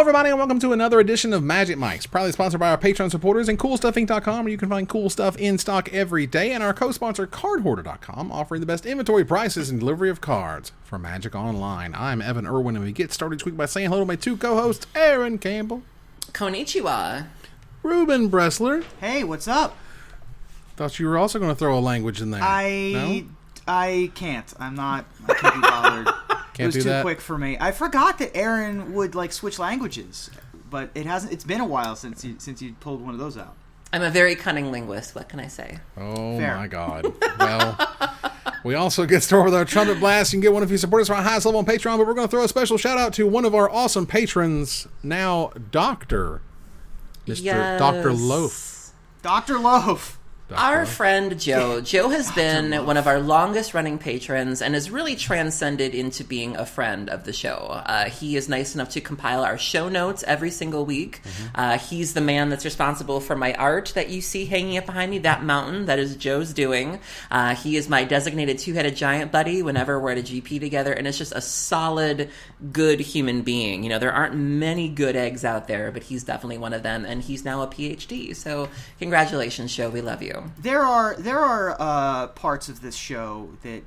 everybody, and welcome to another edition of Magic Mics, proudly sponsored by our Patreon supporters and CoolStuffInc.com, where you can find cool stuff in stock every day, and our co-sponsor CardHoarder.com, offering the best inventory prices and delivery of cards for Magic Online. I'm Evan Irwin, and we get started this week by saying hello to my two co-hosts, Aaron Campbell. Konnichiwa. Ruben Bressler. Hey, what's up? Thought you were also going to throw a language in there. I can't. I can't be bothered. It was too quick for me. I forgot that Aaron would switch languages, but it hasn't. It's been a while since you pulled one of those out. I'm a very cunning linguist. What can I say? Oh, Fair. My God. Well, we also get started with our trumpet blast. You can get one if you support us from our highest level on Patreon, but we're going to throw a special shout out to one of our awesome patrons, now Mr. Dr. Loaf. Dr. Loaf. Our friend Joe. Joe has been one of our longest running patrons and has really transcended into being a friend of the show. He is nice enough to compile our show notes every single week. He's the man that's responsible for my art that you see hanging up behind me, that mountain. That is Joe's doing. He is my designated two-headed giant buddy whenever we're at a GP together, and it's just a solid, good human being. You know, there aren't many good eggs out there, but he's definitely one of them, and he's now a PhD. So congratulations, Joe. We love you. There are parts of this show that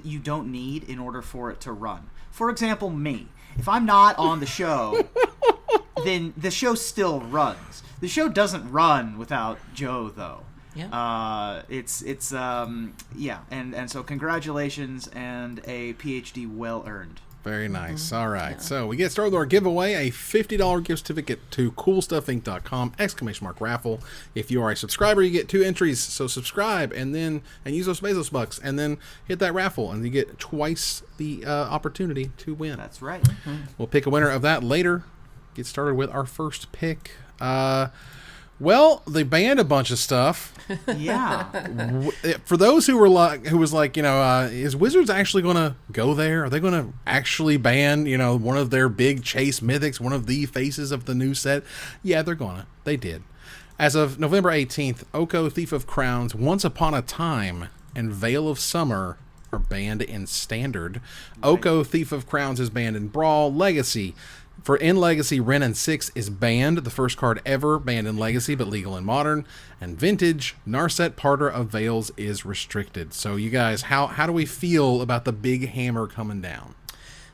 you don't need in order for it to run. For example, me. If I'm not on the show, then the show still runs. The show doesn't run without Joe, though. Yeah. And so congratulations and a PhD well earned. Very nice. All right. Yeah. So we get started with our giveaway, a $50 gift certificate to CoolStuffInc.com, !raffle. If you are a subscriber, you get 2 entries. So subscribe and use those Bezos bucks and then hit that raffle and you get twice the opportunity to win. That's right. We'll pick a winner of that later. Get started with our first pick. Well, they banned a bunch of stuff. Yeah. For those who was like, is Wizards actually going to go there? Are they going to actually ban, one of their big chase mythics, one of the faces of the new set? Yeah, they're going to. They did. As of November 18th, Oko, Thief of Crowns, Once Upon a Time, and Veil of Summer are banned in Standard. Right. Oko, Thief of Crowns is banned in Brawl. Legacy. In Legacy, Wrenn and 6 is banned, the first card ever banned in Legacy, but legal in Modern. And Vintage, Narset, Parter of Veils is restricted. So you guys, how do we feel about the big hammer coming down?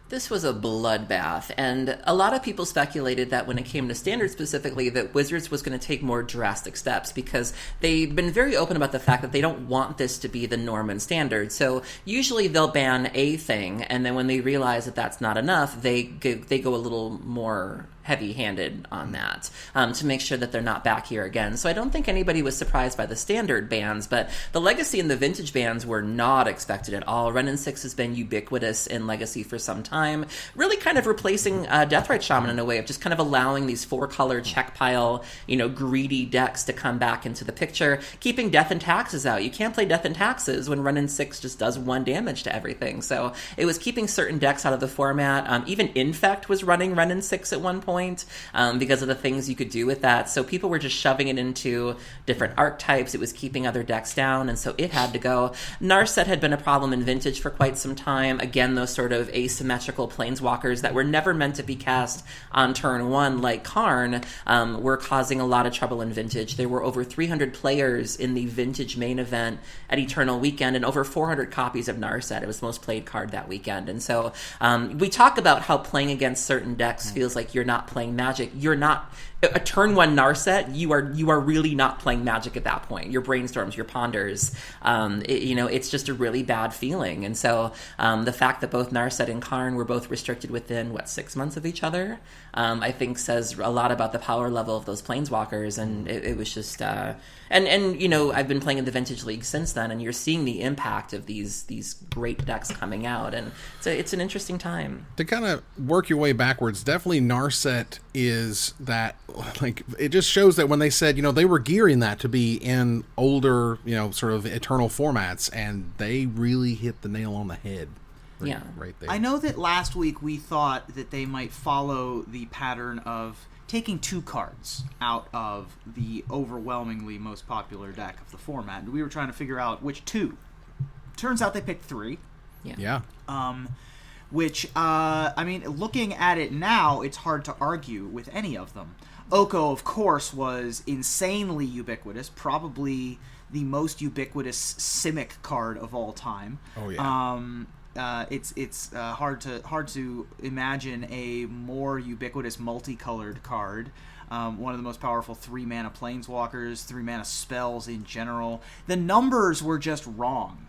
This was a bloodbath, and a lot of people speculated that when it came to Standard specifically, that Wizards was going to take more drastic steps because they've been very open about the fact that they don't want this to be the norm in Standard. So usually they'll ban a thing, and then when they realize that that's not enough, they go a little more heavy-handed on that to make sure that they're not back here again. So I don't think anybody was surprised by the Standard bans, but the Legacy and the Vintage bans were not expected at all. Wrenn and 6 has been ubiquitous in Legacy for some time, really kind of replacing Deathrite Shaman in a way of just kind of allowing these 4-color check pile, greedy decks to come back into the picture, keeping Death and Taxes out. You can't play Death and Taxes when Wrenn and 6 just does 1 damage to everything. So it was keeping certain decks out of the format. Even Infect was running Wrenn and 6 at one point. Because of the things you could do with that. So people were just shoving it into different archetypes. It was keeping other decks down, and so it had to go. Narset had been a problem in Vintage for quite some time. Again, those sort of asymmetrical planeswalkers that were never meant to be cast on turn 1, like Karn, were causing a lot of trouble in Vintage. There were over 300 players in the Vintage main event at Eternal Weekend, and over 400 copies of Narset. It was the most played card that weekend. And so we talk about how playing against certain decks feels like you're not playing Magic. You're not a turn 1 Narset. You are really not playing Magic at that point. Your brainstorms, your ponders. It's just a really bad feeling. And so the fact that both Narset and Karn were both restricted within 6 months of each other, I think says a lot about the power level of those planeswalkers. And it was just I've been playing in the Vintage League since then, and you're seeing the impact of these great decks coming out, and it's an interesting time. To kind of work your way backwards, definitely Narset is that, it just shows that when they said, they were gearing that to be in older, sort of Eternal formats, and they really hit the nail on the head. Right there. I know that last week we thought that they might follow the pattern of taking 2 cards out of the overwhelmingly most popular deck of the format. We were trying to figure out which 2. Turns out they picked 3. Yeah. which, I mean, looking at it now, it's hard to argue with any of them. Oko, of course, was insanely ubiquitous, probably the most ubiquitous Simic card of all time. Oh, yeah. It's hard to imagine a more ubiquitous multicolored card. One of the most powerful 3-mana planeswalkers, 3-mana spells in general. The numbers were just wrong.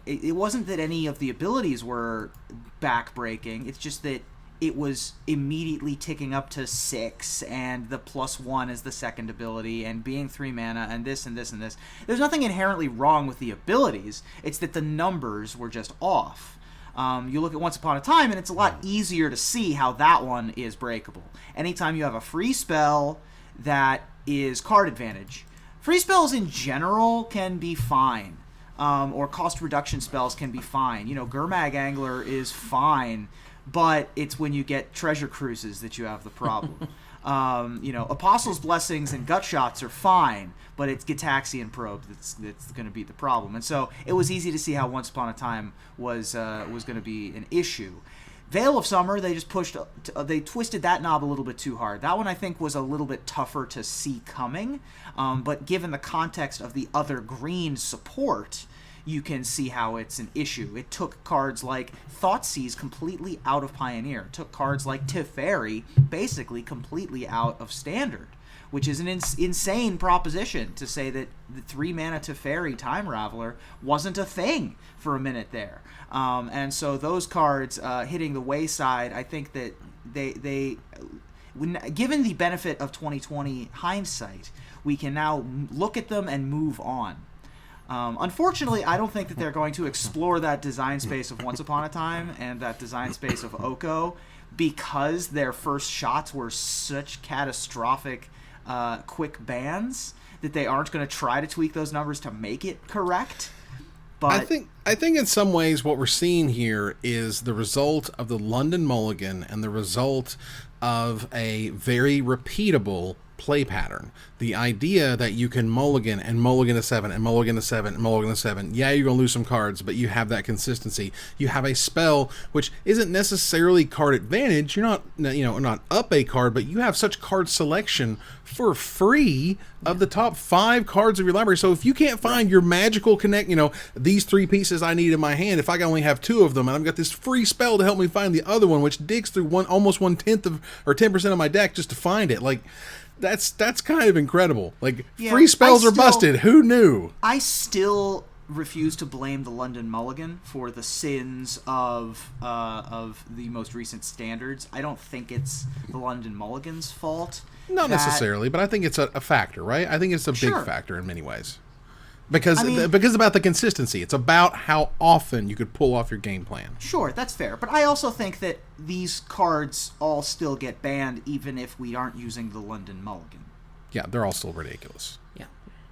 It wasn't that any of the abilities were backbreaking. It's just that it was immediately ticking up to 6, and the +1 is the second ability, and being 3 mana, and this and this and this. There's nothing inherently wrong with the abilities. It's that the numbers were just off. You look at Once Upon a Time, and it's a lot easier to see how that one is breakable. Anytime you have a free spell that is card advantage. Free spells in general can be fine. Or cost reduction spells can be fine. Gurmag Angler is fine, but it's when you get treasure cruises that you have the problem. Apostles' Blessings and Gut Shots are fine, but it's Gitaxian Probe that's going to be the problem. And so it was easy to see how Once Upon a Time was going to be an issue. Veil of Summer, they just they twisted that knob a little bit too hard. That one I think was a little bit tougher to see coming, but given the context of the other green support, you can see how it's an issue. It took cards like Thoughtseize completely out of Pioneer. It took cards like Teferi basically completely out of Standard, which is an insane proposition to say that the 3-mana Teferi Time Raveler wasn't a thing for a minute there. And so those cards hitting the wayside, I think that they given the benefit of 2020 hindsight, we can now look at them and move on. Unfortunately, I don't think that they're going to explore that design space of Once Upon a Time and that design space of Oko, because their first shots were such catastrophic quick bans that they aren't going to try to tweak those numbers to make it correct. But I think in some ways what we're seeing here is the result of the London Mulligan and the result of a very repeatable play pattern. The idea that you can mulligan and mulligan to 7 and mulligan to 7 and mulligan to 7. Yeah, you're going to lose some cards, but you have that consistency. You have a spell which isn't necessarily card advantage. You're not up a card, but you have such card selection for free of the top 5 cards of your library. So if you can't find your magical connect, these 3 pieces I need in my hand, if I only have 2 of them and I've got this free spell to help me find the other one, which digs through almost 1/10 of or 10% of my deck just to find it, like that's kind of incredible. Like, free spells are busted. Who knew? I still refuse to blame the London Mulligan for the sins of the most recent standards. I don't think it's the London Mulligan's fault. Not necessarily, but I think it's a factor, right? I think it's a big factor in many ways. Because about the consistency. It's about how often you could pull off your game plan. Sure, that's fair. But I also think that these cards all still get banned even if we aren't using the London Mulligan. Yeah, they're all still ridiculous. Yeah.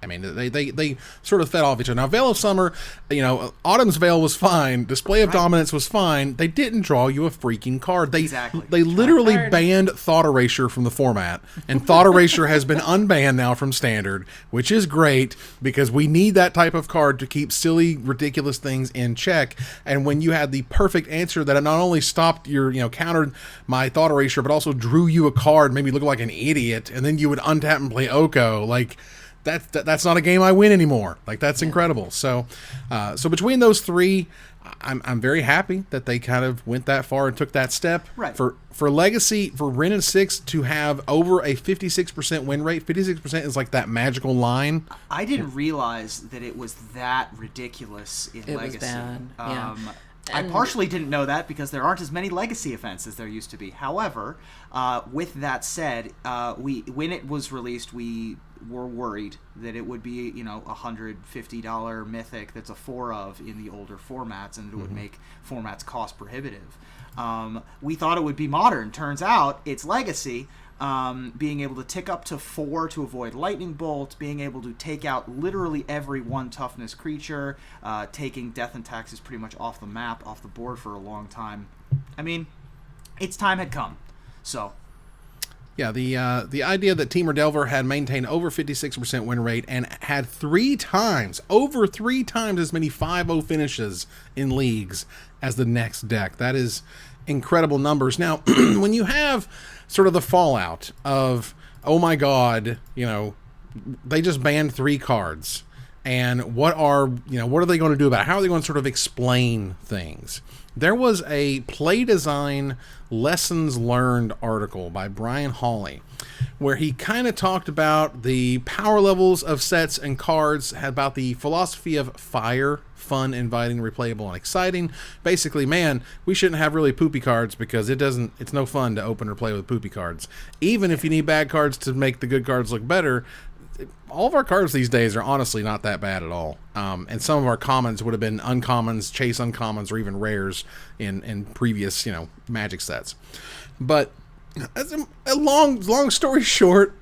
I mean, they sort of fed off each other. Now, Veil of Summer, Autumn's Veil was fine. Display of Dominance was fine. They didn't draw you a freaking card. They literally banned Thought Erasure from the format, and Thought Erasure has been unbanned now from Standard, which is great because we need that type of card to keep silly, ridiculous things in check. And when you had the perfect answer that not only stopped your, countered my Thought Erasure, but also drew you a card, made me look like an idiot, and then you would untap and play Oko, like... That's not a game I win anymore. Like, that's incredible. So between those 3, I'm very happy that they kind of went that far and took that step. Right. For Legacy, for Wrenn and 6 to have over a 56% win rate, 56% is like that magical line. I didn't realize that it was that ridiculous in Legacy. It was bad. Yeah. I partially didn't know that because there aren't as many Legacy events as there used to be. However, with that said, when it was released, we were worried that it would be, $150 Mythic that's a 4 of in the older formats, and it would make formats cost prohibitive. We thought it would be Modern. Turns out it's Legacy. Being able to tick up to 4 to avoid Lightning Bolt, being able to take out literally every 1 toughness creature, taking Death and Taxes pretty much off the map, off the board for a long time. I mean, its time had come. So... Yeah, the idea that Team Delver had maintained over 56% win rate and had over three times as many 5-0 finishes in leagues as the next deck. That is incredible numbers. Now, when you have sort of the fallout of, oh my god, they just banned 3 cards, and what are they going to do about it? How are they going to sort of explain things? There was a play design lessons learned article by Brian Hawley where he kind of talked about the power levels of sets and cards, about the philosophy of fire, fun, inviting, replayable, and exciting. Basically, man, we shouldn't have really poopy cards because it's no fun to open or play with poopy cards. Even if you need bad cards to make the good cards look better, all of our cards these days are honestly not that bad at all. And some of our commons would have been uncommons, chase uncommons, or even rares in previous, Magic sets. But as a long story short,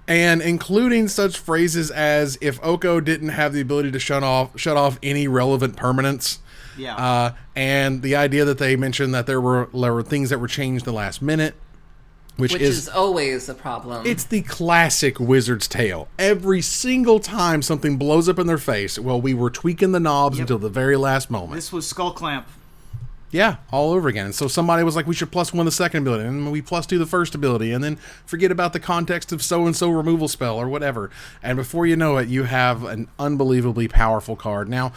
and including such phrases as if Oko didn't have the ability to shut off any relevant permanents. Yeah. And the idea that they mentioned that there were things that were changed the last minute. Which is always a problem. It's the classic Wizard's tale. Every single time something blows up in their face, well, we were tweaking the knobs until the very last moment. This was Skull Clamp. Yeah, all over again. And so somebody was like, we should +1 the second ability, and we +2 the first ability, and then forget about the context of so-and-so removal spell or whatever. And before you know it, you have an unbelievably powerful card. Now,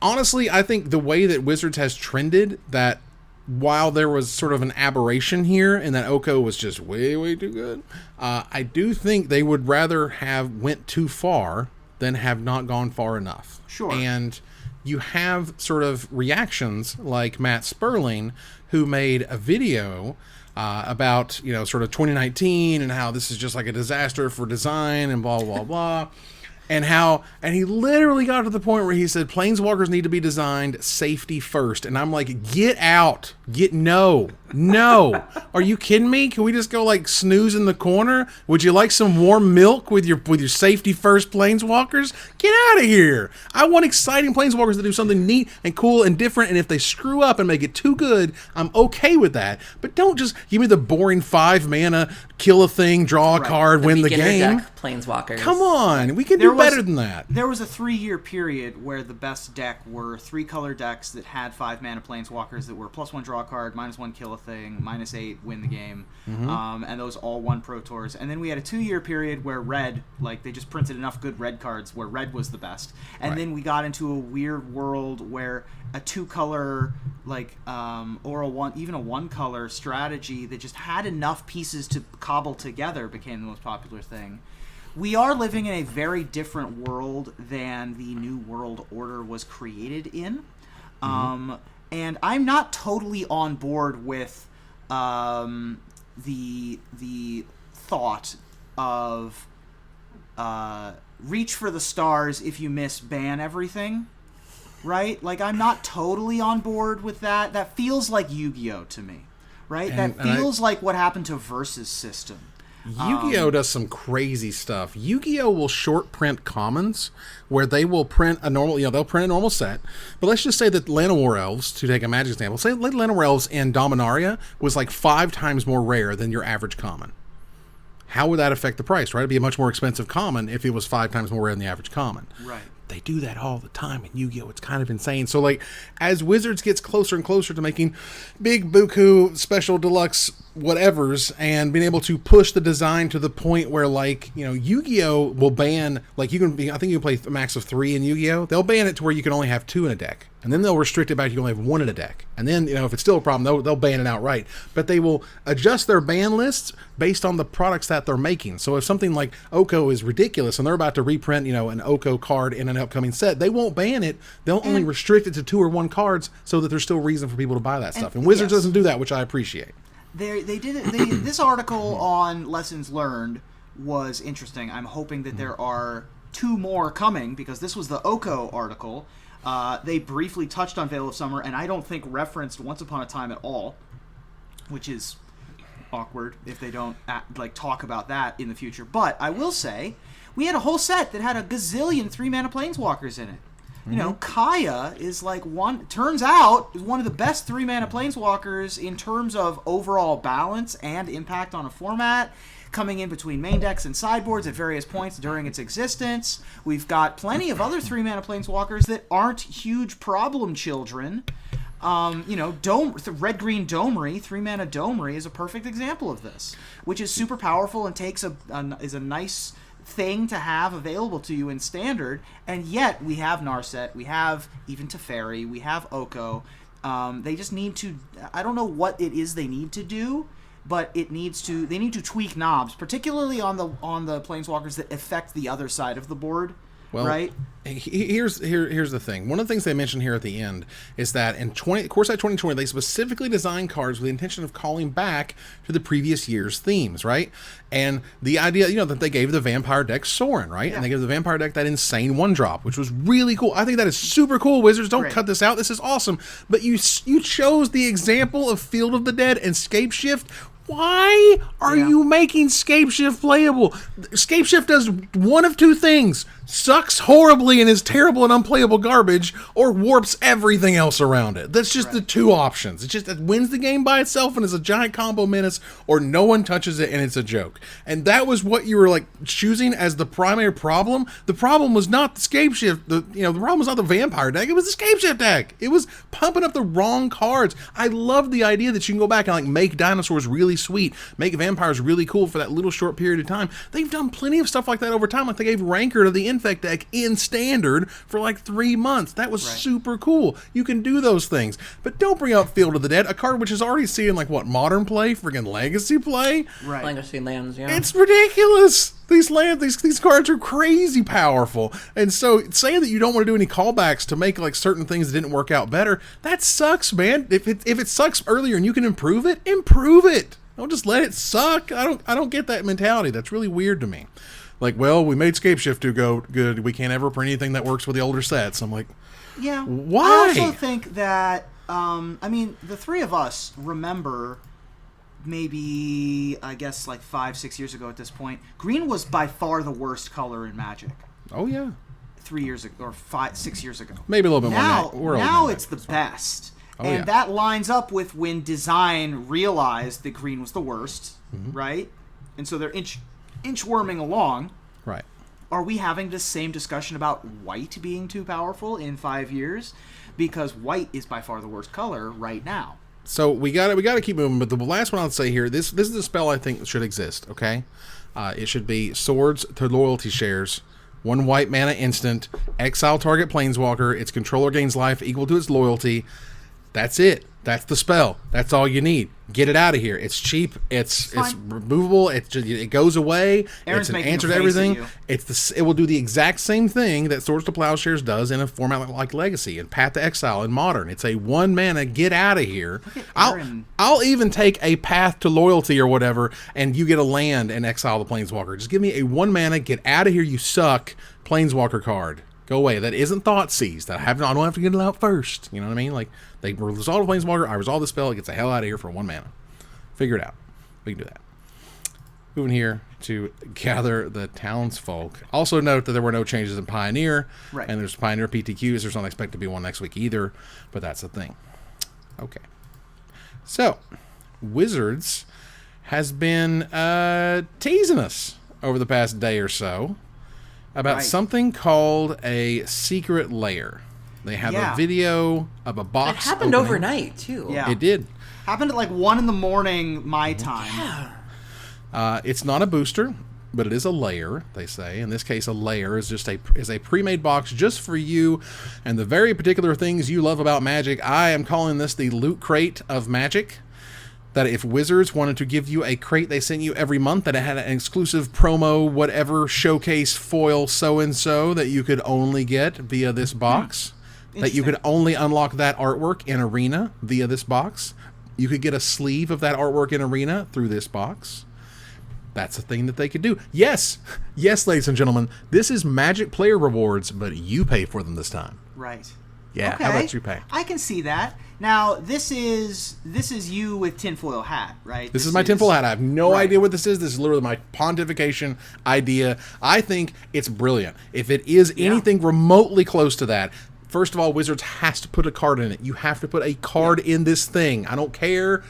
honestly, I think the way that Wizards has trended, that while there was sort of an aberration here and that Oko was just way too good, I do think they would rather have went too far than have not gone far enough. Sure. And you have sort of reactions like Matt Sperling, who made a video about, sort of 2019 and how this is just like a disaster for design and blah, blah, blah. And he literally got to the point where he said planeswalkers need to be designed safety first. And I'm like, get out. No. Are you kidding me? Can we just go like snooze in the corner? Would you like some warm milk with your safety first planeswalkers? Get out of here. I want exciting planeswalkers to do something neat and cool and different. And if they screw up and make it too good, I'm okay with that. But don't just give me the boring 5 mana, kill a thing, draw a card, win the game. Deck planeswalkers. Come on. We can do better than that. There was a 3-year period where the best deck were 3-color decks that had 5 mana planeswalkers that were +1 draw a card, -1 kill a thing, -8 win the game, and those all won Pro Tours. And then we had a 2-year period where red, like they just printed enough good red cards where red was the best. And then we got into a weird world where a 2-color, or even a 1-color strategy that just had enough pieces to cobble together became the most popular thing. We are living in a very different world than the New World Order was created in. And I'm not totally on board with the thought of reach for the stars, if you miss, ban everything. Right? Like, I'm not totally on board with that. That feels like Yu-Gi-Oh! To me. Right? That feels like what happened to Versus System. Yu-Gi-Oh! Does some crazy stuff. Yu-Gi-Oh! Will short print commons where they will print a normal, they'll print a normal set. But let's just say that Llanowar Elves, to take a Magic example, say Llanowar Elves in Dominaria was like 5 times more rare than your average common. How would that affect the price, right? It'd be a much more expensive common if it was 5 times more rare than the average common. Right. They do that all the time in Yu-Gi-Oh! It's kind of insane. So, as Wizards gets closer and closer to making big buku special deluxe whatevers and being able to push the design to the point where, Yu-Gi-Oh! Will ban, I think you can play a max of 3 in Yu-Gi-Oh! They'll ban it to where you can only have 2 in a deck. And then they'll restrict it back to you can only have 1 in a deck. And then, if it's still a problem, they'll ban it outright. But they will adjust their ban lists based on the products that they're making. So if something like Oko is ridiculous and they're about to reprint, an Oko card in an upcoming set, they won't ban it. They'll only restrict it to 2 or 1 cards so that there's still reason for people to buy that stuff. And Wizards doesn't do that, which I appreciate. They did it. This article on lessons learned was interesting. I'm hoping that there are 2 more coming because this was the Oko article. They briefly touched on Veil of Summer, and I don't think referenced Once Upon a Time at all, which is awkward if they don't talk about that in the future. But I will say, we had a whole set that had a gazillion 3-mana planeswalkers in it. You know, Kaya is like turns out, is one of the best 3-mana planeswalkers in terms of overall balance and impact on a format, coming in between main decks and sideboards at various points during its existence. We've got plenty of other 3-mana planeswalkers that aren't huge problem children. You know, red-green Domri, 3-mana Domri is a perfect example of this, which is super powerful and takes is a nice thing to have available to you in Standard, and yet we have Narset, we have even Teferi, we have Oko. They just need to, I don't know what it is they need to do, but they need to tweak knobs, particularly on the planeswalkers that affect the other side of the board. Well, right. Here's the thing. One of the things they mentioned here at the end is that in Core Set 2020, they specifically designed cards with the intention of calling back to the previous year's themes, right? And the idea, you know, that they gave the vampire deck Sorin, right? Yeah. And they gave the vampire deck that insane 1-drop, which was really cool. I think that is super cool. Wizards, don't cut this out. This is awesome. But you chose the example of Field of the Dead and Scapeshift. Why are you making Scapeshift playable? Scapeshift does one of two things: sucks horribly and is terrible and unplayable garbage, or warps everything else around it. That's just the two options. It wins the game by itself and is a giant combo menace, or no one touches it and it's a joke. And that was what you were like choosing as the primary problem. The problem was not the Scapeshift. The problem was not the vampire deck. It was the Scapeshift deck. It was pumping up the wrong cards. I love the idea that you can go back and like make dinosaurs really sweet, make vampires really cool for that little short period of time. They've done plenty of stuff like that over time. Like they gave Rancor to the Infect deck in Standard for like 3 months. That was super cool. You can do those things, but don't bring up Field of the Dead, a card which is already seeing like what, modern play, friggin' legacy play. Right. Legacy lands, yeah. It's ridiculous. These cards are crazy powerful. And so saying that you don't want to do any callbacks to make like certain things that didn't work out better, that sucks, man. If it sucks earlier and you can improve it, improve it. Don't just let it suck. I don't get that mentality. That's really weird to me. Like, well, we made Scapeshift to go good. We can't ever print anything that works with the older sets. I'm like, yeah. Why? I also think that, I mean, the three of us remember maybe, I guess, like 5-6 years ago at this point, green was by far the worst color in Magic. Oh, yeah. 3 years ago, or 6 years ago. Maybe a little bit more. Now it's the best. And that lines up with when Design realized that green was the worst, right? And so they're inchworming along. Right. Are we having the same discussion about white being too powerful in 5 years? Because white is by far the worst color right now. So we got to keep moving. But the last one I'll say here, this is a spell I think should exist. Okay, it should be Swords to Loyalty Shares. 1 white mana instant. Exile target planeswalker. Its controller gains life equal to its loyalty. That's it. That's the spell. That's all you need. Get it out of here. It's cheap. It's removable. It goes away. Aaron's it's an answer to everything. It will do the exact same thing that Swords to Plowshares does in a format like Legacy and Path to Exile in Modern. It's a 1 mana get out of here. I'll even take a Path to Loyalty or whatever, and you get a land and exile the Planeswalker. Just give me a 1 mana get out of here. You suck Planeswalker card. Go away. That isn't Thought Seized. I don't have to get it out first. You know what I mean? Like, they resolve the Planeswalker, I resolve the spell, it gets the hell out of here for 1 mana. Figure it out. We can do that. Moving here to gather the Townsfolk. Also note that there were no changes in Pioneer. Right. And there's Pioneer PTQs. There's not expected to be one next week either, but that's the thing. Okay. So, Wizards has been teasing us over the past day or so about something called a secret lair. They have a video of a box. It happened opening. overnight, too. Yeah. It did. Happened at like 1 a.m. my time. Yeah. It's not a booster, but it is a layer, they say. In this case, a layer is just a pre-made box just for you and the very particular things you love about Magic. I am calling this the Loot Crate of Magic. That if Wizards wanted to give you a crate they sent you every month that it had an exclusive promo, whatever, showcase foil so-and-so that you could only get via this box, that you could only unlock that artwork in Arena via this box. You could get a sleeve of that artwork in Arena through this box. That's a thing that they could do. Yes, ladies and gentlemen, this is Magic player rewards, but you pay for them this time. Right. Yeah, okay. How about you pay? I can see that. Now, this is you with tinfoil hat, right? This is my tinfoil hat. I have no idea what this is. This is literally my pontification idea. I think it's brilliant. If it is anything remotely close to that, First of all, Wizards has to put a card in it. You have to put a card in this thing. I don't care.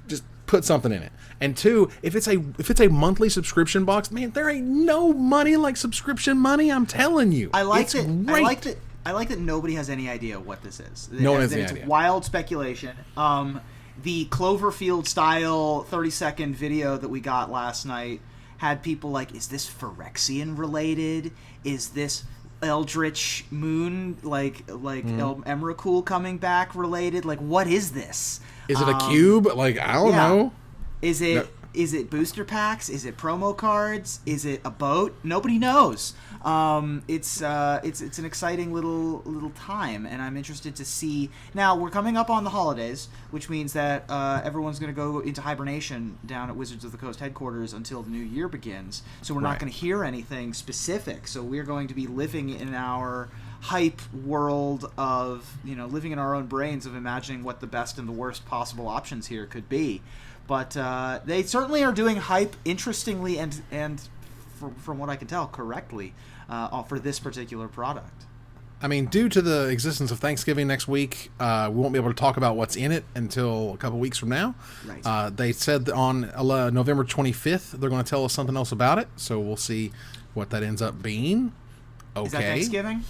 Just put something in it. And two, if it's a monthly subscription box, man, there ain't no money like subscription money. I'm telling you. I like that nobody has any idea what this is. No one has any idea. It's wild speculation. The Cloverfield style 30-second video that we got last night had people like, is this Phyrexian related? Is this Eldritch Moon, like El Emrakul coming back related? Like, what is this? Is it a cube? Like, I don't know. Is it booster packs? Is it promo cards? Is it a boat? Nobody knows. It's an exciting little time, and I'm interested to see. Now we're coming up on the holidays, which means that everyone's going to go into hibernation down at Wizards of the Coast headquarters until the new year begins. So we're not going to hear anything specific. So we're going to be living in our hype world of, living in our own brains of imagining what the best and the worst possible options here could be. But they certainly are doing hype interestingly and from what I can tell, correctly for this particular product. I mean, due to the existence of Thanksgiving next week, we won't be able to talk about what's in it until a couple weeks from now. Right. They said that on November 25th, they're going to tell us something else about it, so we'll see what that ends up being. Okay. Is that Thanksgiving?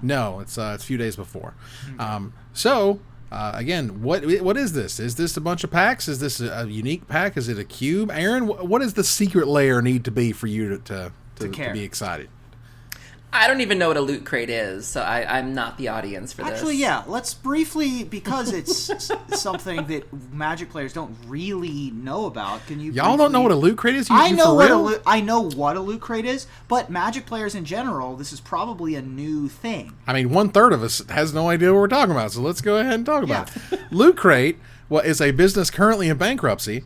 No, it's a few days before. Mm-hmm. Again, what is this? Is this a bunch of packs? Is this a unique pack? Is it a cube? Aaron, what does the secret layer need to be for you to be excited? I don't even know what a loot crate is, so I'm not the audience for this. Actually, yeah, let's briefly, because it's something that Magic players don't really know about. Can you? Y'all don't know what a loot crate is? I know what a loot crate is, but Magic players in general, this is probably a new thing. I mean, 1/3 of us has no idea what we're talking about, so let's go ahead and talk about it. Loot crate is a business currently in bankruptcy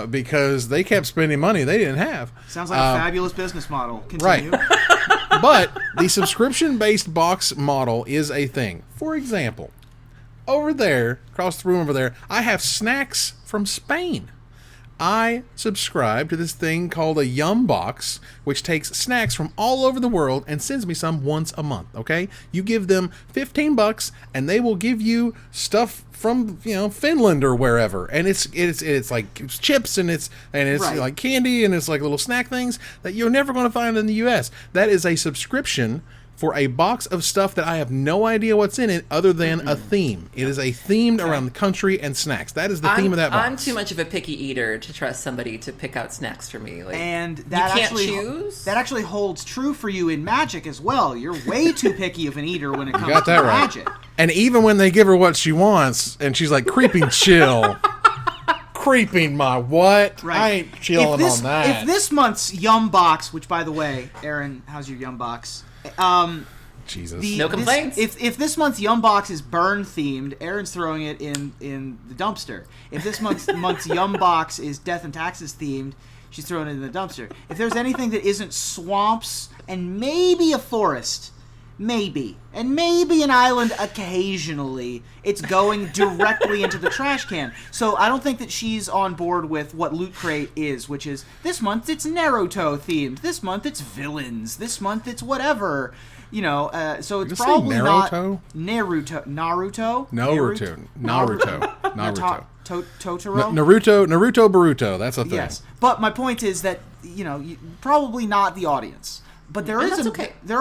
because they kept spending money they didn't have. Sounds like a fabulous business model. Continue. Right. But the subscription-based box model is a thing. For example, over there, across the room over there, I have snacks from Spain. I subscribe to this thing called a Yum Box, which takes snacks from all over the world and sends me some once a month, okay? You give them $15 and they will give you stuff from, Finland or wherever. And it's chips and it's right. Like candy and it's like little snack things that you're never going to find in the US. That is a subscription for a box of stuff that I have no idea what's in it other than a theme. It is a themed around the country and snacks. That is the theme of that box. I'm too much of a picky eater to trust somebody to pick out snacks for me. And that you can't choose? That actually holds true for you in Magic as well. You're way too picky of an eater when it comes to right. Magic. And even when they give her what she wants, and she's like, creeping chill. Creeping my what? Right. I ain't chilling on that. If this month's Yum Box, which by the way, Aaron, how's your Yum Box? Jesus. No complaints. If this month's Yum Box is burn themed, Aaron's throwing it in the dumpster. If this month's Yum Box is death and taxes themed, she's throwing it in the dumpster. If there's anything that isn't swamps and maybe a forest, maybe an island occasionally, it's going directly into the trash can. So I don't think that she's on board with what Loot Crate is, which is this month it's Naruto themed, this month it's villains, this month it's whatever. So it's probably not Naruto. Totoro. Naruto Boruto. That's a thing. Yes, but my point is that probably not the audience. But there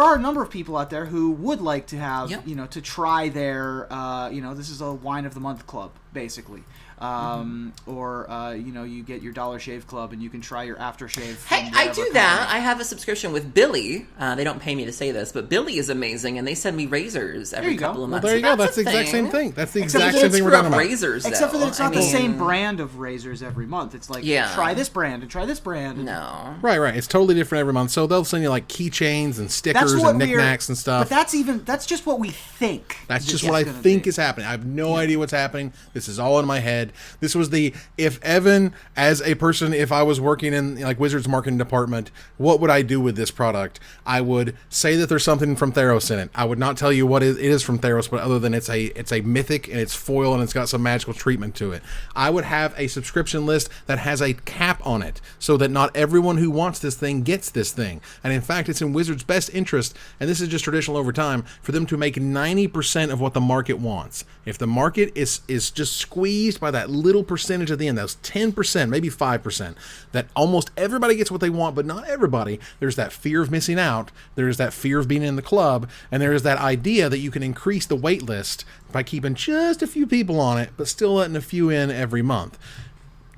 are a number of people out there who would like to have, to try their, this is a wine of the month club, basically. Or, you get your Dollar Shave Club and you can try your aftershave. Hey, I do that. I have a subscription with Billy. They don't pay me to say this, but Billy is amazing, and they send me razors every couple of months. Well, there you go. That's the exact same thing. That's the exact same thing we're talking about. Razors, though. Except for that it's not the same brand of razors every month. It's like, try this brand and try this brand. No. Right. It's totally different every month. So they'll send you like keychains and stickers and knickknacks and stuff. But that's just what we think. That's just what I think is happening. I have no idea what's happening. This is all in my head. said, this was the, if Evan, as a person, if I was working in like Wizards marketing department, what would I do with this product? I would say that there's something from Theros in it. I would not tell you what it is from Theros, but other than it's a mythic and it's foil and it's got some magical treatment to it. I would have a subscription list that has a cap on it so that not everyone who wants this thing gets this thing. And in fact, it's in Wizards' best interest, and this is just traditional over time, for them to make 90% of what the market wants. If the market is just squeezed by that little percentage at the end, those 10%, maybe 5%, that almost everybody gets what they want, but not everybody, there's that fear of missing out, there's that fear of being in the club, and there is that idea that you can increase the wait list by keeping just a few people on it, but still letting a few in every month.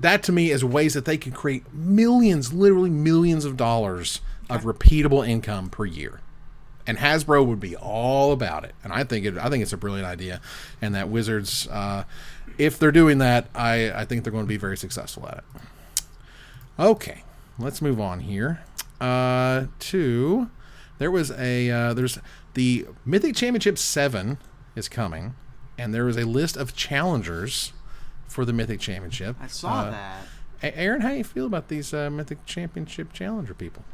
That to me is ways that they can create millions, literally millions of dollars of repeatable income per year. And Hasbro would be all about it. And I think it's a brilliant idea. And that Wizards, if they're doing that, I think they're going to be very successful at it. Okay, let's move on here there's the Mythic Championship 7 is coming, and there is a list of challengers for the Mythic Championship. I saw that. Aaron, how do you feel about these Mythic Championship challenger people?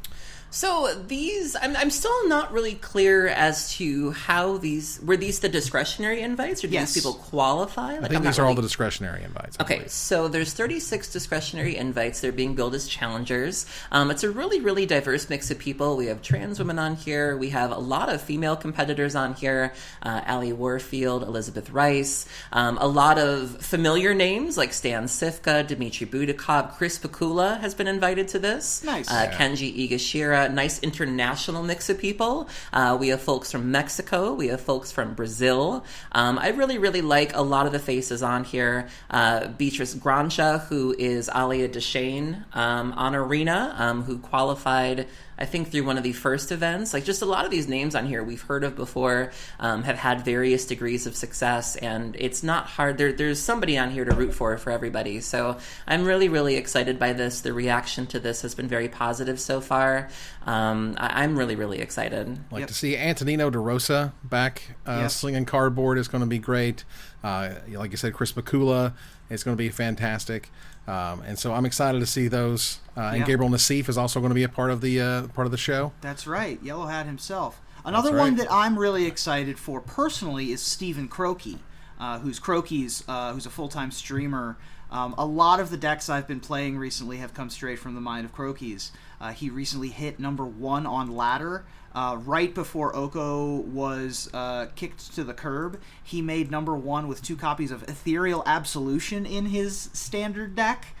So these, I'm still not really clear as to how were these the discretionary invites, or do these people qualify? I think these are all the discretionary invites. Okay, so there's 36 discretionary invites. They're being billed as challengers. It's a really, really diverse mix of people. We have trans women on here. We have a lot of female competitors on here. Allie Warfield, Elizabeth Rice. A lot of familiar names like Stan Sifka, Dmitry Budikov, Chris Pikula has been invited to this. Nice. Kenji Igashira. Nice international mix of people. We have folks from Mexico. We have folks from Brazil. I really, really like a lot of the faces on here. Beatrice Granja, who is Alia Deshane on Arena, who qualified, I think, through one of the first events. Like, just a lot of these names on here we've heard of before, have had various degrees of success, and it's not hard. There's somebody on here to root for everybody. So I'm really, really excited by this. The reaction to this has been very positive so far. I'm really, really excited. To see Antonino De Rosa back slinging cardboard is going to be great. Like you said, Chris Mikula is going to be fantastic. And so I'm excited to see those. And Gabriel Nassif is also going to be a part of the show. That's right, Yellow Hat himself. Another one that I'm really excited for personally is Stephen Croakey, who's a full-time streamer. A lot of the decks I've been playing recently have come straight from the mind of Croakey's. He recently hit #1 on ladder. Right before Oko was kicked to the curb, he made #1 with 2 copies of Ethereal Absolution in his standard deck,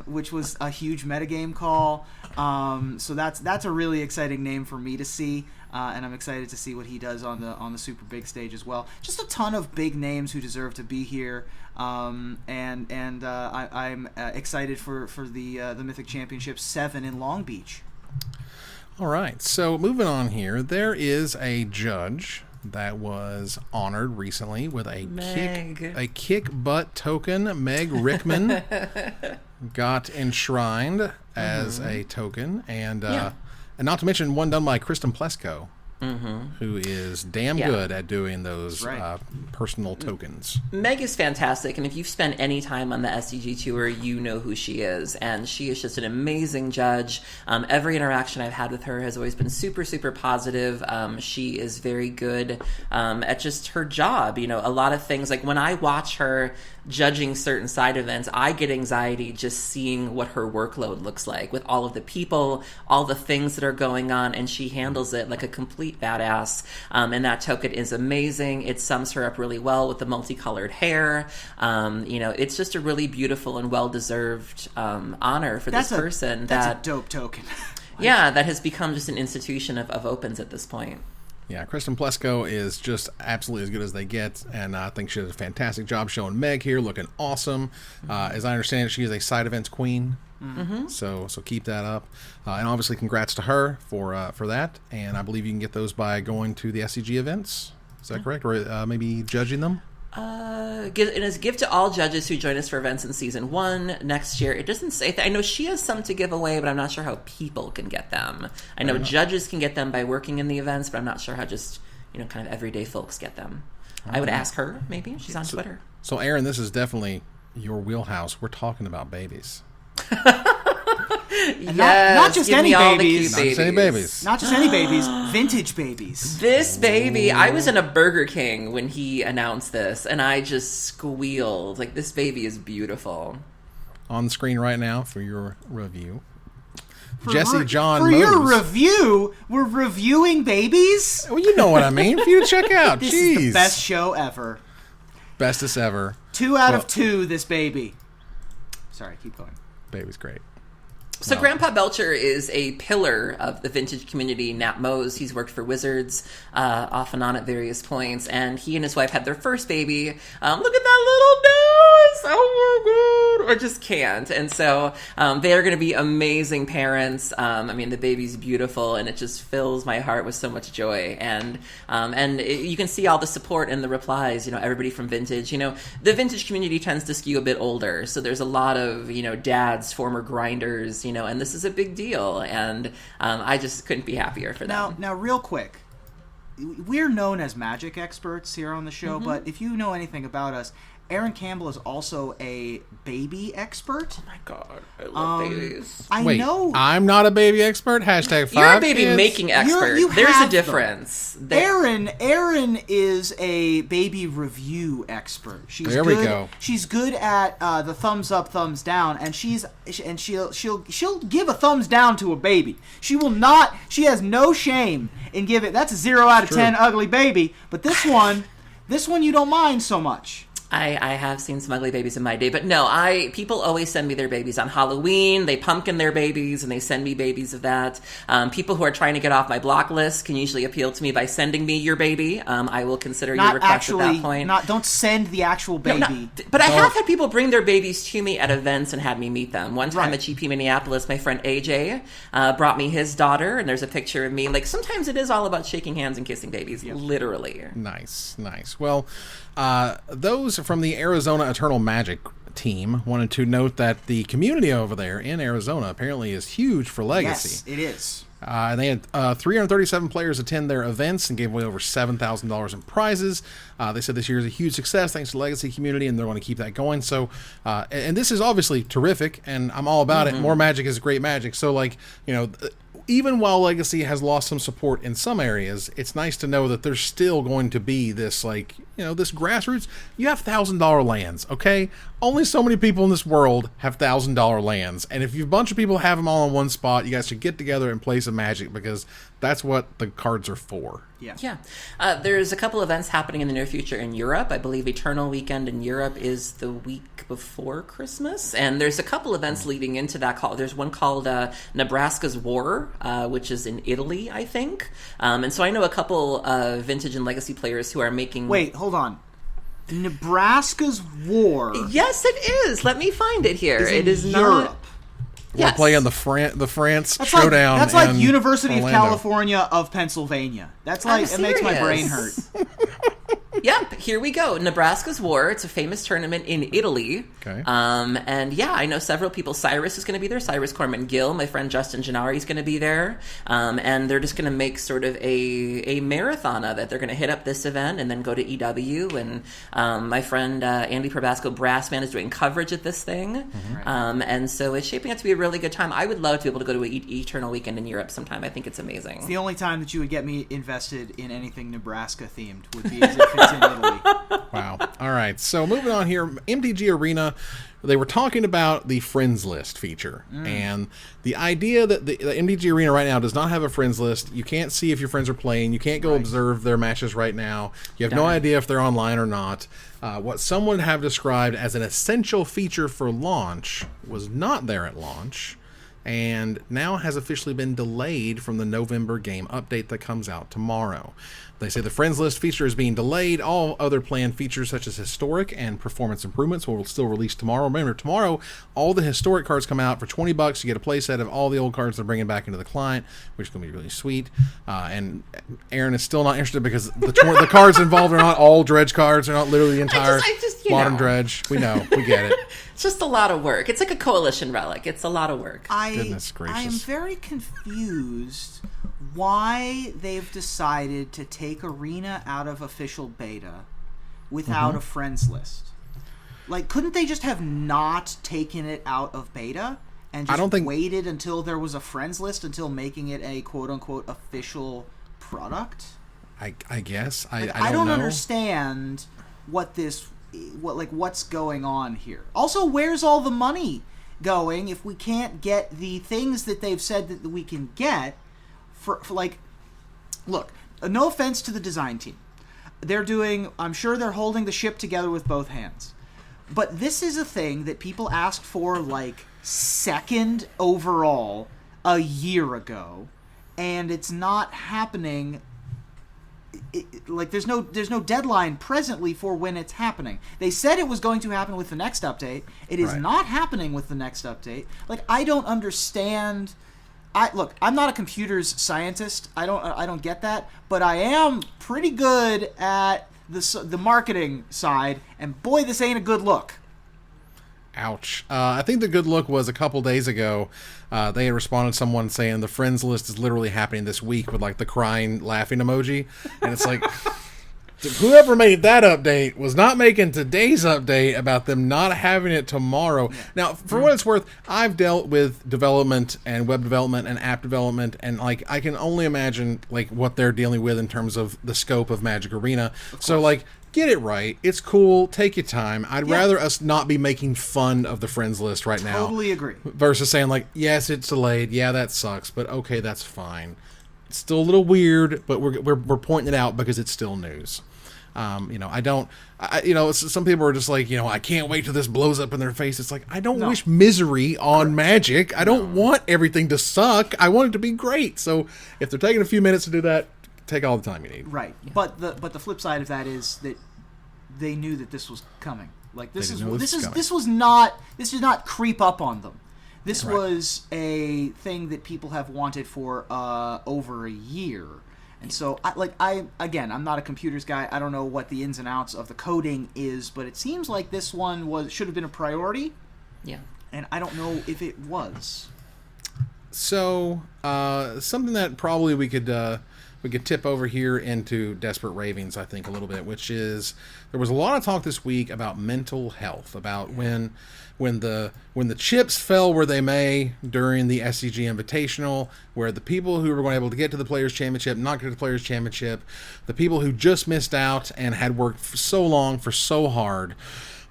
which was a huge metagame call. So that's a really exciting name for me to see, and I'm excited to see what he does on the super big stage as well. Just a ton of big names who deserve to be here, and I'm excited for the Mythic Championship 7 in Long Beach. All right, so moving on here, there is a judge that was honored recently with a kick butt token. Meg Rickman got enshrined as a token, and not to mention one done by Kristen Plesko, who is damn good at doing those personal tokens. Meg is fantastic, and if you've spent any time on the SCG Tour, you know who she is, and she is just an amazing judge. Every interaction I've had with her has always been super, super positive. She is very good at just her job. You know, a lot of things, like when I watch her judging certain side events, I get anxiety just seeing what her workload looks like with all of the people, all the things that are going on, and she handles it like a complete badass. And that token is amazing. It sums her up really well with the multicolored hair. It's just a really beautiful and well-deserved honor for this person. That's a dope token. That has become just an institution of opens at this point. Yeah, Kristen Plesko is just absolutely as good as they get, and I think she does a fantastic job showing Meg here, looking awesome. As I understand it, she is a side events queen, so keep that up. And obviously, congrats to her for that. And I believe you can get those by going to the SCG events. Is that correct? Or maybe judging them? It is give to all judges who join us for events in season 1 next year. It doesn't say I know she has some to give away, but I'm not sure how people can get them. I know judges can get them by working in the events, but I'm not sure how just kind of everyday folks get them. I would ask her, maybe. She's on Twitter. So Aaron, this is definitely your wheelhouse. We're talking about babies. And not just give any me all the babies. cute Not just any babies. Not just any babies, vintage babies. This baby, I was in a Burger King when he announced this, and I just squealed. Like, this baby is beautiful. On the screen right now for your review. For John For Moes. your review, we're reviewing babies? Well, you know what I mean. For you to check out. This Jeez. is the best show ever. Bestest ever. 2 out of 2, this baby. Sorry, keep going. Baby's great. So Grandpa Belcher is a pillar of the vintage community. Nat Moes, he's worked for Wizards off and on at various points, and he and his wife had their first baby. Look at that little nose! Oh my god! I just can't. And so they are going to be amazing parents. I mean, the baby's beautiful, and it just fills my heart with so much joy. And you can see all the support in the replies. You know, everybody from vintage. You know, the vintage community tends to skew a bit older, so there's a lot of dads, former grinders. And this is a big deal, and I just couldn't be happier for them. Now, real quick, we're known as Magic experts here on the show, but if you know anything about us, Aaron Campbell is also a baby expert. Oh my god, I love babies. Wait, I'm not a baby expert. #5. You're a baby making expert. There's a difference. Aaron is a baby review expert. There we go. She's good at the thumbs up, thumbs down, and she'll give a thumbs down to a baby. She will not. She has no shame in giving. That's a 0 out of 10 ugly baby. But this one you don't mind so much. I have seen some ugly babies in my day, but no, people always send me their babies on Halloween. They pumpkin their babies, and they send me babies of that. People who are trying to get off my block list can usually appeal to me by sending me your baby. I will consider your request at that point. Don't send the actual baby. But I have had people bring their babies to me at events and had me meet them. One time at GP Minneapolis, my friend AJ brought me his daughter, and there's a picture of me. Like, sometimes it is all about shaking hands and kissing babies, literally. Nice. Well, those from the Arizona Eternal Magic team wanted to note that the community over there in Arizona apparently is huge for Legacy. Yes, it is. They had 337 players attend their events and gave away over $7,000 in prizes. They said this year is a huge success thanks to the Legacy community, and they're going to keep that going. So, and this is obviously terrific, and I'm all about it. More Magic is great Magic. So, even while Legacy has lost some support in some areas, it's nice to know that there's still going to be this, this grassroots. You have $1,000 lands, okay? Only so many people in this world have $1,000 lands. And if a bunch of people have them all in one spot, you guys should get together and play some Magic, because that's what the cards are for. Yeah. There's a couple events happening in the near future in Europe. I believe Eternal Weekend in Europe is the week before Christmas. And there's a couple events leading into that call. There's one called Nebraska's War, which is in Italy, I think. And so I know a couple vintage and legacy players who are making... Wait, hold on. Nebraska's War. Yes, it is. Let me find it here. It is Europe. not... We're playing the France that's showdown. That's like University Orlando. of California of Pennsylvania. That's like, it makes my brain hurt. Yep, here we go. Nebraska's War. It's a famous tournament in Italy. Okay. And yeah, I know several people. Cyrus is going to be there. Cyrus Corman Gill. My friend Justin Gennari is going to be there. And they're just going to make sort of a marathon of it. They're going to hit up this event and then go to EW. And my friend Andy Probasco Brassman is doing coverage at this thing. And so it's shaping up to be a really good time. I would love to be able to go to an Eternal Weekend in Europe sometime. I think it's amazing. It's the only time that you would get me invested in anything Nebraska themed would be as if it's in Italy. Wow. All right. So moving on here, MTG Arena, they were talking about the friends list feature. And the idea that the MTG Arena right now does not have a friends list. You can't see if your friends are playing. You can't go observe their matches right now. You have no idea if they're online or not. What some would have described as an essential feature for launch was not there at launch, and now has officially been delayed from the November game update that comes out tomorrow. They say the friends list feature is being delayed. All other planned features such as historic and performance improvements will still release tomorrow. Remember, tomorrow all the historic cards come out for $20. You get a play set of all the old cards they're bringing back into the client, which is going to be really sweet. And Aaron is still not interested because the cards involved are not all Dredge cards. They're not literally the entire modern Dredge. We know. We get it. It's just a lot of work. It's like a coalition relic. It's a lot of work. Goodness gracious. I am very confused why they've decided to take Arena out of official beta without a friends list. Like, couldn't they just have not taken it out of beta and just waited until there was a friends list until making it a quote-unquote official product? I guess. I don't know. understand what's going on here. Also, where's all the money going if we can't get the things that they've said that we can get for like, look, no offense to the design team. I'm sure they're holding the ship together with both hands. But this is a thing that people asked for like second overall a year ago, and it's not happening. There's no deadline presently for when it's happening. They said it was going to happen with the next update. It is not happening with the next update. Like, I don't understand. I'm not a computers scientist. I don't get that, but I am pretty good at the marketing side, and boy, this ain't a good look. Ouch. I think the good look was a couple days ago. They had responded to someone saying the friends list is literally happening this week with like the crying, laughing emoji. And it's like, whoever made that update was not making today's update about them not having it tomorrow. Yeah. Now, for what it's worth, I've dealt with development and web development and app development, and like I can only imagine like what they're dealing with in terms of the scope of Magic Arena. So like, get it right. It's cool. Take your time. I'd rather us not be making fun of the friends list right now. Totally agree. Versus saying like, yes, it's delayed. Yeah, that sucks, but okay, that's fine. It's still a little weird, but we're pointing it out because it's still news. Some people are just like, I can't wait till this blows up in their face. It's like, I don't wish misery on Magic. I don't want everything to suck. I want it to be great. So if they're taking a few minutes to do that, take all the time you need. Right. Yeah. But the flip side of that is that they knew that this was coming. Like this did not creep up on them. This was a thing that people have wanted for over a year. And so I'm not a computers guy. I don't know what the ins and outs of the coding is, but it seems like this one should have been a priority. Yeah. And I don't know if it was. So, something that probably we could tip over here into Desperate Ravings, I think, a little bit, which is there was a lot of talk this week about mental health, about when the chips fell where they may during the SCG Invitational, where the people who were going to be able to get to the Players' Championship, not get to the Players' Championship, the people who just missed out and had worked for so long, for so hard.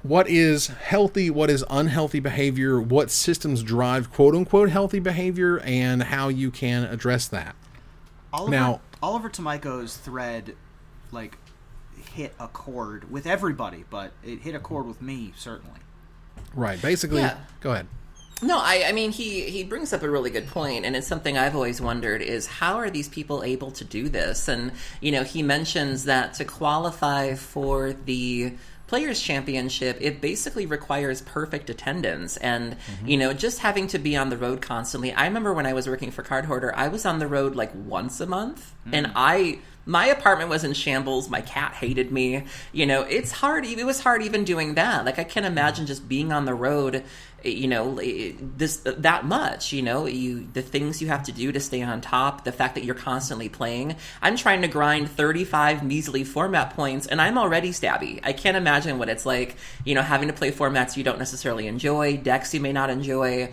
What is healthy? What is unhealthy behavior? What systems drive quote-unquote healthy behavior, and how you can address that? Oliver Tomiko's thread, hit a chord with everybody, but it hit a chord with me, certainly. Right. Basically, Go ahead. No, I mean, he brings up a really good point, and it's something I've always wondered is how are these people able to do this? And, he mentions that to qualify for the Players' Championship, it basically requires perfect attendance and, just having to be on the road constantly. I remember when I was working for Card Hoarder, I was on the road once a month, and my apartment was in shambles. My cat hated me. It's hard. It was hard even doing that. I can't imagine just being on the road, that much, the things you have to do to stay on top, the fact that you're constantly playing. I'm trying to grind 35 measly format points, and I'm already stabby. I can't imagine what it's like, having to play formats you don't necessarily enjoy, decks you may not enjoy,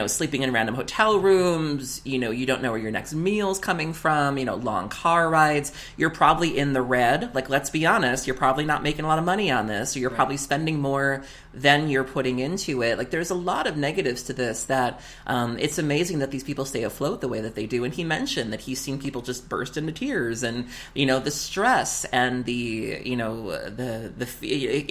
sleeping in random hotel rooms, you don't know where your next meal's coming from, long car rides. You're probably in the red. Let's be honest, you're probably not making a lot of money on this, or you're probably spending more than you're putting into it. There's a lot of negatives to this that it's amazing that these people stay afloat the way that they do. And he mentioned that he's seen people just burst into tears, and the stress and it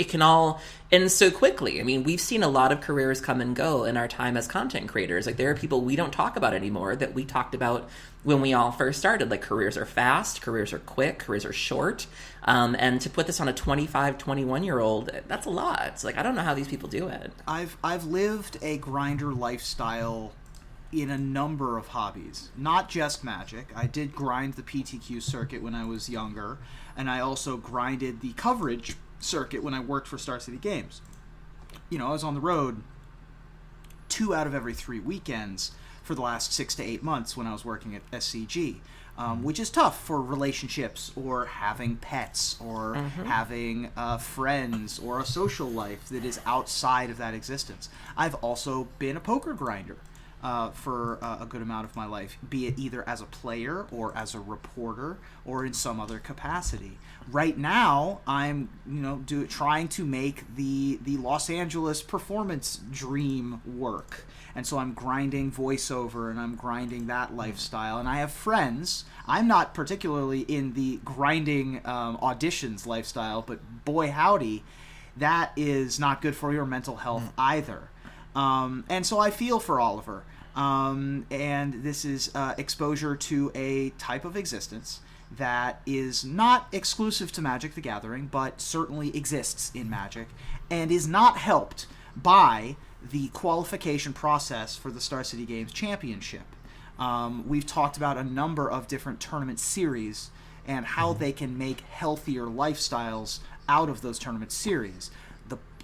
can all end so quickly. I mean, we've seen a lot of careers come and go in our time as content creators. There are people we don't talk about anymore that we talked about when we all first started. Careers are fast, careers are quick, careers are short. And to put this on a 25, 21-year-old, that's a lot. It's I don't know how these people do it. I've lived a grinder lifestyle in a number of hobbies, not just Magic. I did grind the PTQ circuit when I was younger, and I also grinded the coverage circuit when I worked for Star City Games. I was on the road 2 out of every 3 weekends for the last 6 to 8 months when I was working at SCG. Which is tough for relationships or having pets or having friends or a social life that is outside of that existence. I've also been a poker grinder for a good amount of my life, be it either as a player or as a reporter or in some other capacity. Right now, I'm trying to make the Los Angeles performance dream work. And so I'm grinding voiceover and I'm grinding that lifestyle. And I have friends. I'm not particularly in the grinding auditions lifestyle, but boy howdy, that is not good for your mental health either. And so I feel for Oliver. And this is exposure to a type of existence that is not exclusive to Magic the Gathering, but certainly exists in Magic, and is not helped by the qualification process for the Star City Games Championship. We've talked about a number of different tournament series and how they can make healthier lifestyles out of those tournament series.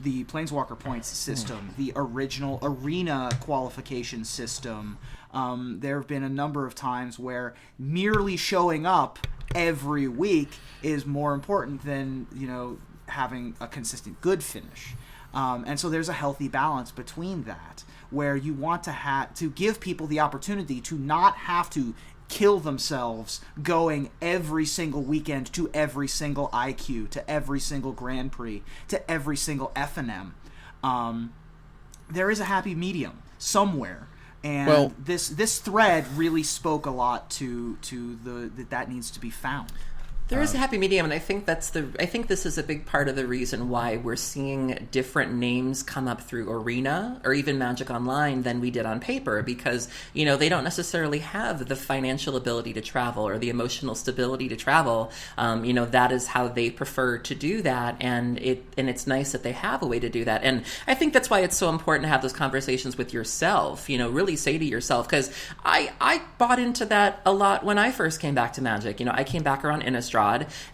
The Planeswalker points system, the original arena qualification system. There have been a number of times where merely showing up every week is more important than having a consistent good finish. And so there's a healthy balance between that, where you want to give people the opportunity to not have to kill themselves going every single weekend to every single IQ, to every single Grand Prix, to every single FNM. There is a happy medium somewhere. And this thread really spoke a lot to that needs to be found. There is a happy medium, and I think this is a big part of the reason why we're seeing different names come up through Arena or even Magic Online than we did on paper, because they don't necessarily have the financial ability to travel or the emotional stability to travel. That is how they prefer to do that, and it's nice that they have a way to do that. And I think that's why it's so important to have those conversations with yourself. Really say to yourself, because I bought into that a lot when I first came back to Magic. I came back around Innistrad.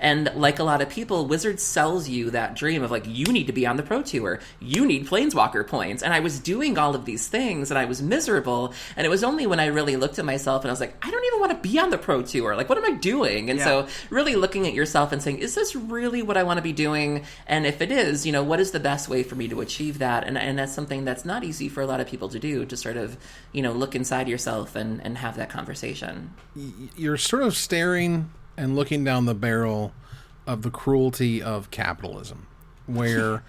And like a lot of people, Wizards sells you that dream of you need to be on the Pro Tour. You need Planeswalker points. And I was doing all of these things and I was miserable. And it was only when I really looked at myself and I was like, I don't even want to be on the Pro Tour. What am I doing? And so really looking at yourself and saying, is this really what I want to be doing? And if it is, what is the best way for me to achieve that? And that's something that's not easy for a lot of people to do, to sort of, look inside yourself and have that conversation. You're sort of staring and looking down the barrel of the cruelty of capitalism, where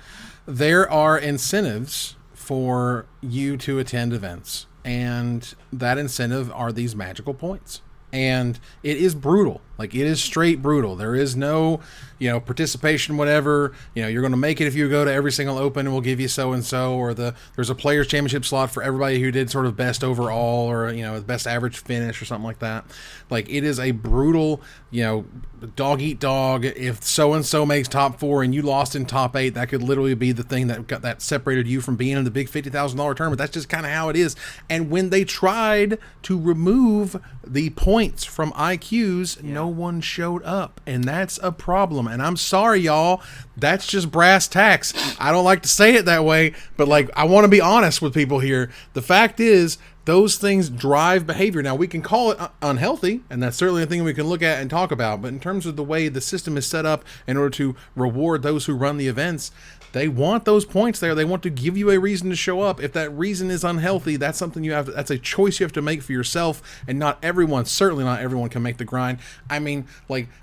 there are incentives for you to attend events, and that incentive are these magical points. And it is brutal. It is straight brutal. There is no, participation, whatever. You're going to make it if you go to every single open, and we'll give you so-and-so, or there's a players championship slot for everybody who did sort of best overall, or, best average finish or something like that. It is a brutal, dog eat dog. If so-and-so makes top 4 and you lost in top 8, that could literally be the thing that separated you from being in the big $50,000 tournament. That's just kind of how it is. And when they tried to remove the points from IQs, no one showed up, and that's a problem. And I'm sorry, y'all, that's just brass tacks. I don't like to say it that way, but I want to be honest with people here. The fact is, those things drive behavior. Now, we can call it unhealthy, and that's certainly a thing we can look at and talk about, but in terms of the way the system is set up in order to reward those who run the events, they want those points there. They want to give you a reason to show up. If that reason is unhealthy, that's something that's a choice you have to make for yourself, and certainly not everyone can make the grind. I mean,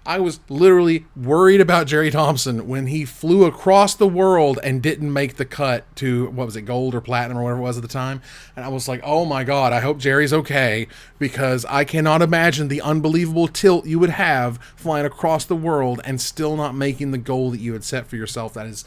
I was literally worried about Jerry Thompson when he flew across the world and didn't make the cut to, what was it, gold or platinum or whatever it was at the time. And I was like, oh my God, I hope Jerry's okay, because I cannot imagine the unbelievable tilt you would have flying across the world and still not making the goal that you had set for yourself. That is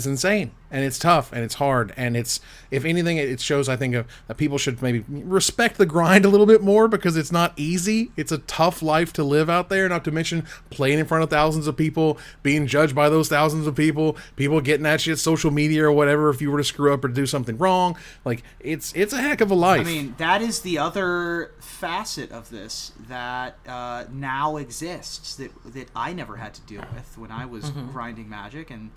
insane, and it's tough, and it's hard, and it's, if anything, it shows, I think, that people should maybe respect the grind a little bit more, because it's not easy. It's a tough life to live out there, not to mention playing in front of thousands of people, being judged by those thousands of people getting at you at social media or whatever if you were to screw up or do something wrong. It's a heck of a life. I mean, that is the other facet of this that now exists that I never had to deal with when I was grinding Magic, and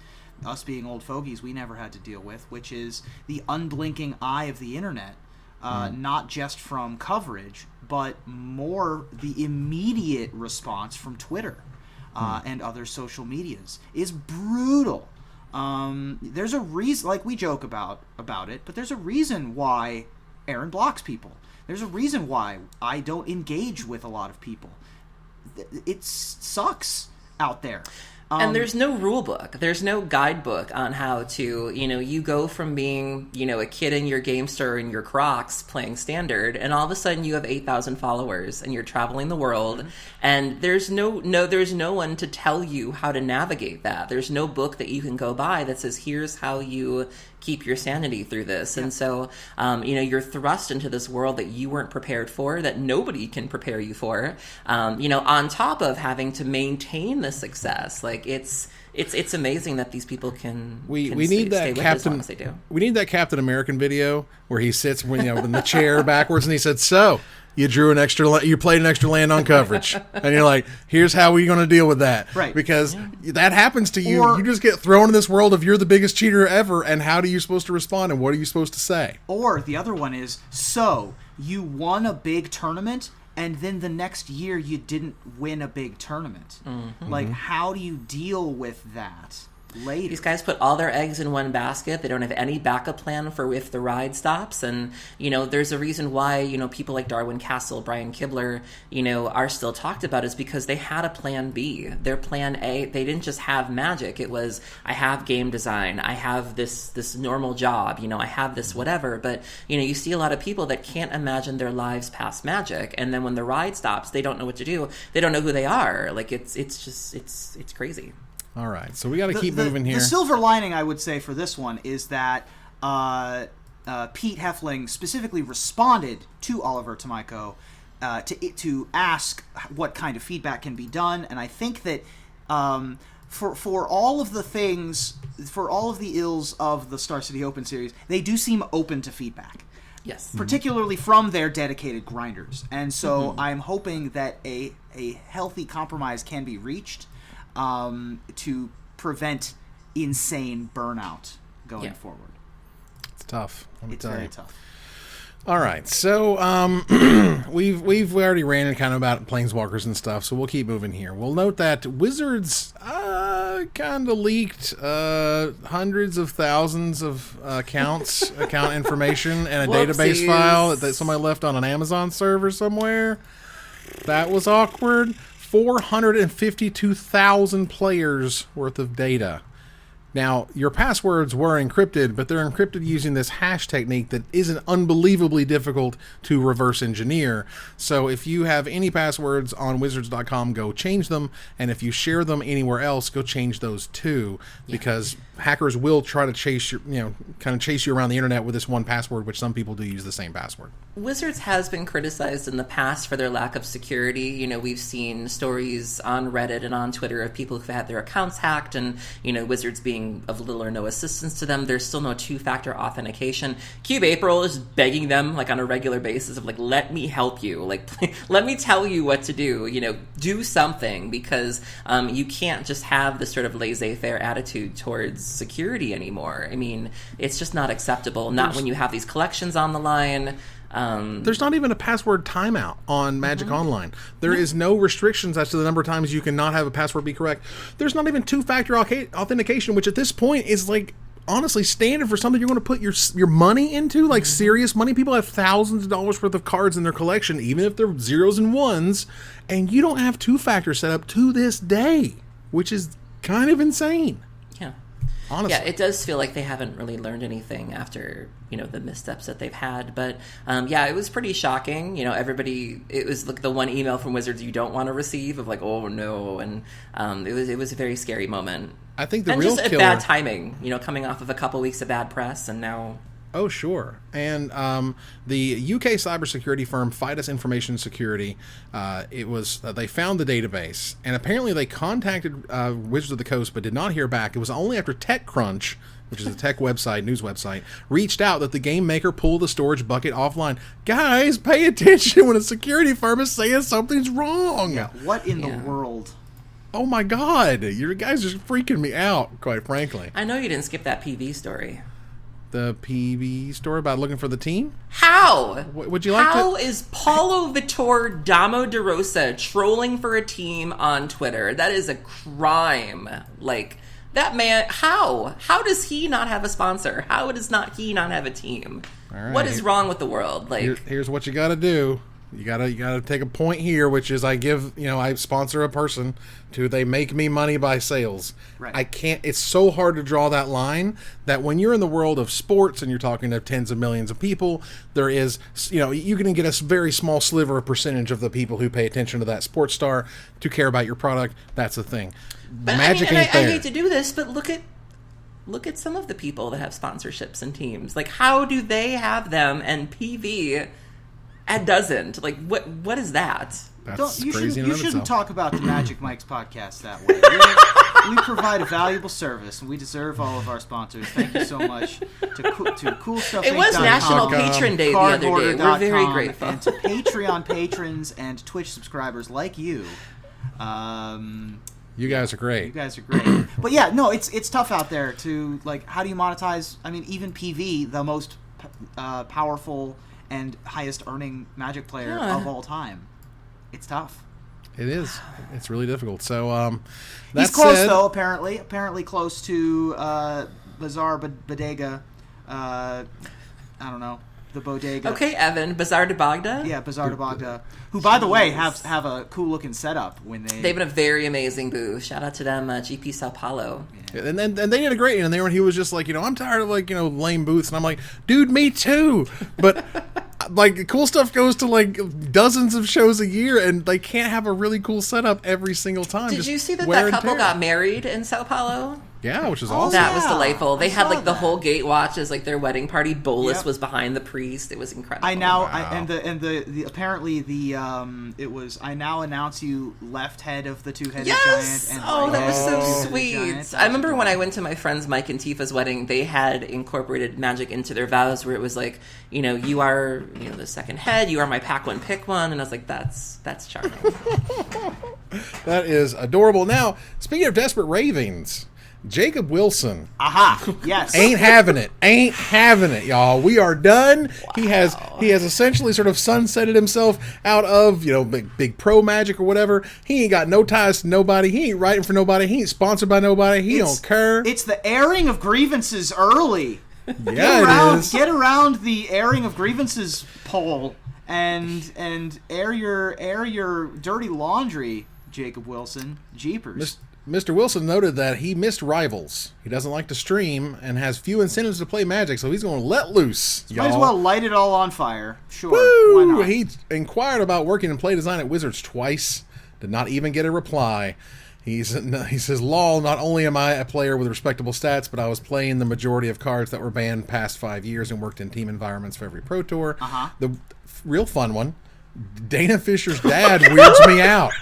us being old fogies, we never had to deal with, which is the unblinking eye of the internet, not just from coverage, but more the immediate response from Twitter and other social medias is brutal. There's a reason, like we joke about it, but there's a reason why Aaron blocks people. There's a reason why I don't engage with a lot of people. It sucks out there. And there's no rule book. There's no guidebook on how to, you go from being, a kid in your game store in your Crocs playing Standard, and all of a sudden you have 8,000 followers and you're traveling the world, and there's no one to tell you how to navigate that. There's no book that you can go by that says, here's how you keep your sanity through this. And so, you're thrust into this world that you weren't prepared for, that nobody can prepare you for, on top of having to maintain the success. Like, it's amazing that these people can we stay, need that stay with Captain, it as long as they do. We need that Captain American video where he sits in the chair backwards and he said, so you drew you played an extra land on coverage, and you're like, here's how we're going to deal with that, right? Because that happens to you. You just get thrown in this world of you're the biggest cheater ever, and how are you supposed to respond, and what are you supposed to say? Or the other one is, so you won a big tournament, and then the next year you didn't win a big tournament. Like, how do you deal with that later? These guys put all their eggs in one basket. They don't have any backup plan for if the ride stops. And, there's a reason why, people like Darwin Castle, Brian Kibler, are still talked about, is because they had a plan B. Their plan A, they didn't just have magic. It was, I have game design. I have this normal job. I have this whatever. But, you see a lot of people that can't imagine their lives past magic. And then when the ride stops, they don't know what to do. They don't know who they are. Like, it's crazy. All right, so we got to keep moving here. The silver lining, I would say, for this one is that Pete Heffling specifically responded to Oliver Tomiko to ask what kind of feedback can be done, and I think that for all of the things, for all of the ills of the Star City Open series, they do seem open to feedback. Yes. Particularly from their dedicated grinders, and so I'm hoping that a healthy compromise can be reached to prevent insane burnout going forward. It's tough. It's very tough. All right, so we've already ranted kind of about planeswalkers and stuff, so we'll keep moving here. We'll note that Wizards kind of leaked hundreds of thousands of account information and a database file that somebody left on an Amazon server somewhere. That was awkward. 452,000 players worth of data. Now, your passwords were encrypted, but they're encrypted using this hash technique that isn't unbelievably difficult to reverse engineer. So if you have any passwords on wizards.com, go change them. And if you share them anywhere else, go change those too. Because hackers will try to chase you around the internet with this one password, which some people do use the same password. Wizards has been criticized in the past for their lack of security. We've seen stories on Reddit and on Twitter of people who've had their accounts hacked, and, Wizards being of little or no assistance to them. There's still no two-factor authentication. Cube April is begging them, on a regular basis of, let me help you. Let me tell you what to do. Do something, because you can't just have this sort of laissez-faire attitude towards security anymore. I mean, it's just not acceptable. Not when you have these collections on the line. There's not even a password timeout on Magic Online. There is no restrictions as to the number of times you cannot have a password be correct. There's not even two-factor authentication, which at this point is honestly standard for something you're going to put your money into, serious money. People have thousands of dollars worth of cards in their collection, even if they're zeros and ones, and you don't have two-factor set up to this day, which is kind of insane. Yeah. Honestly. Yeah, it does feel like they haven't really learned anything after, the missteps that they've had. But, it was pretty shocking. Everybody, it was the one email from Wizards you don't want to receive of oh, no. And it was a very scary moment. I think the and real just killer... bad timing, coming off of a couple weeks of bad press, and now... Oh, sure. And the UK cybersecurity firm Fidus Information Security, they found the database, and apparently they contacted Wizards of the Coast but did not hear back. It was only after TechCrunch, which is a tech website, news website, reached out that the game maker pulled the storage bucket offline. Guys, pay attention when a security firm is saying something's wrong. Yeah, what in the world Oh my God, you guys are freaking me out, quite frankly. I know you didn't skip that PV story. The PV story about looking for the team? How? Would you like How is Paulo Vitor Damo De Rosa trolling for a team on Twitter? That is a crime. Like, that man, how? How does he not have a sponsor? How does he not have a team? All right. What is wrong with the world? Like, here's what you got to do. You gotta take a point here, which is I sponsor a person they make me money by sales. Right. I can't. It's so hard to draw that line that when you're in the world of sports and you're talking to tens of millions of people, there is you can get a very small sliver of percentage of the people who pay attention to that sports star to care about your product. That's the thing. but Magic I ain't there. I hate to do this, but look at some of the people that have sponsorships and teams. Like, how do they have them and PV? Ed doesn't. Like, what is that? That's You crazy. shouldn't talk about the Magic Mike's podcast that way. We provide a valuable service, and we deserve all of our sponsors. Thank you so much to Cool Stuff. It was National Patron Day the other day. We're very grateful. And to Patreon patrons and Twitch subscribers like you. You guys are great. You guys are great. But yeah, no, it's tough out there to, like, how do you monetize? I mean, even PV, the most powerful and highest earning Magic player of all time. It's tough. It is. It's really difficult. So he's close though. Apparently close to Bazaar Bodega. I don't know, the bodega. Okay, Evan, Bazaar de Bagda. Yeah, Bazaar de Bagda. Who, by the way, have a cool looking setup when they. They've been a very amazing booth. Shout out to them, GP Sao Paulo. Yeah. And they did a great. And he was just like, I'm tired of lame booths. And I'm like, dude, me too. But. Like, Cool Stuff goes to like dozens of shows a year, and they can't have a really cool setup every single time. Did you see that couple got married in Sao Paulo? Yeah, which is awesome. That was delightful. They had saw the whole gate watch as like their wedding party. Bolus was behind the priest. It was incredible. I now apparently it was I now announce you left head of the two-headed giant. And right that was so head sweet. I remember when I went to my friends Mike and Tifa's wedding, they had incorporated magic into their vows where it was like, you are the second head, you are my pack one, pick one, and I was like, that's charming. That is adorable. Now, speaking of desperate ravings, Jacob Wilson. Aha! Yes. Ain't having it, y'all. We are done. Wow. He has essentially sort of sunsetted himself out of big pro magic or whatever. He ain't got no ties to nobody. He ain't writing for nobody. He ain't sponsored by nobody. He don't care. It's the airing of grievances early. Yeah, it is. Get around the airing of grievances poll and air your dirty laundry, Jacob Wilson. Jeepers. Mr. Wilson noted that he missed Rivals. He doesn't like to stream and has few incentives to play Magic, so he's going to let loose, y'all. Might as well light it all on fire. Sure, Woo! Why not? He inquired about working in play design at Wizards twice. Did not even get a reply. He says, lol, not only am I a player with respectable stats, but I was playing the majority of cards that were banned past 5 years and worked in team environments for every Pro Tour. The real fun one, Dana Fisher's dad weirds me out.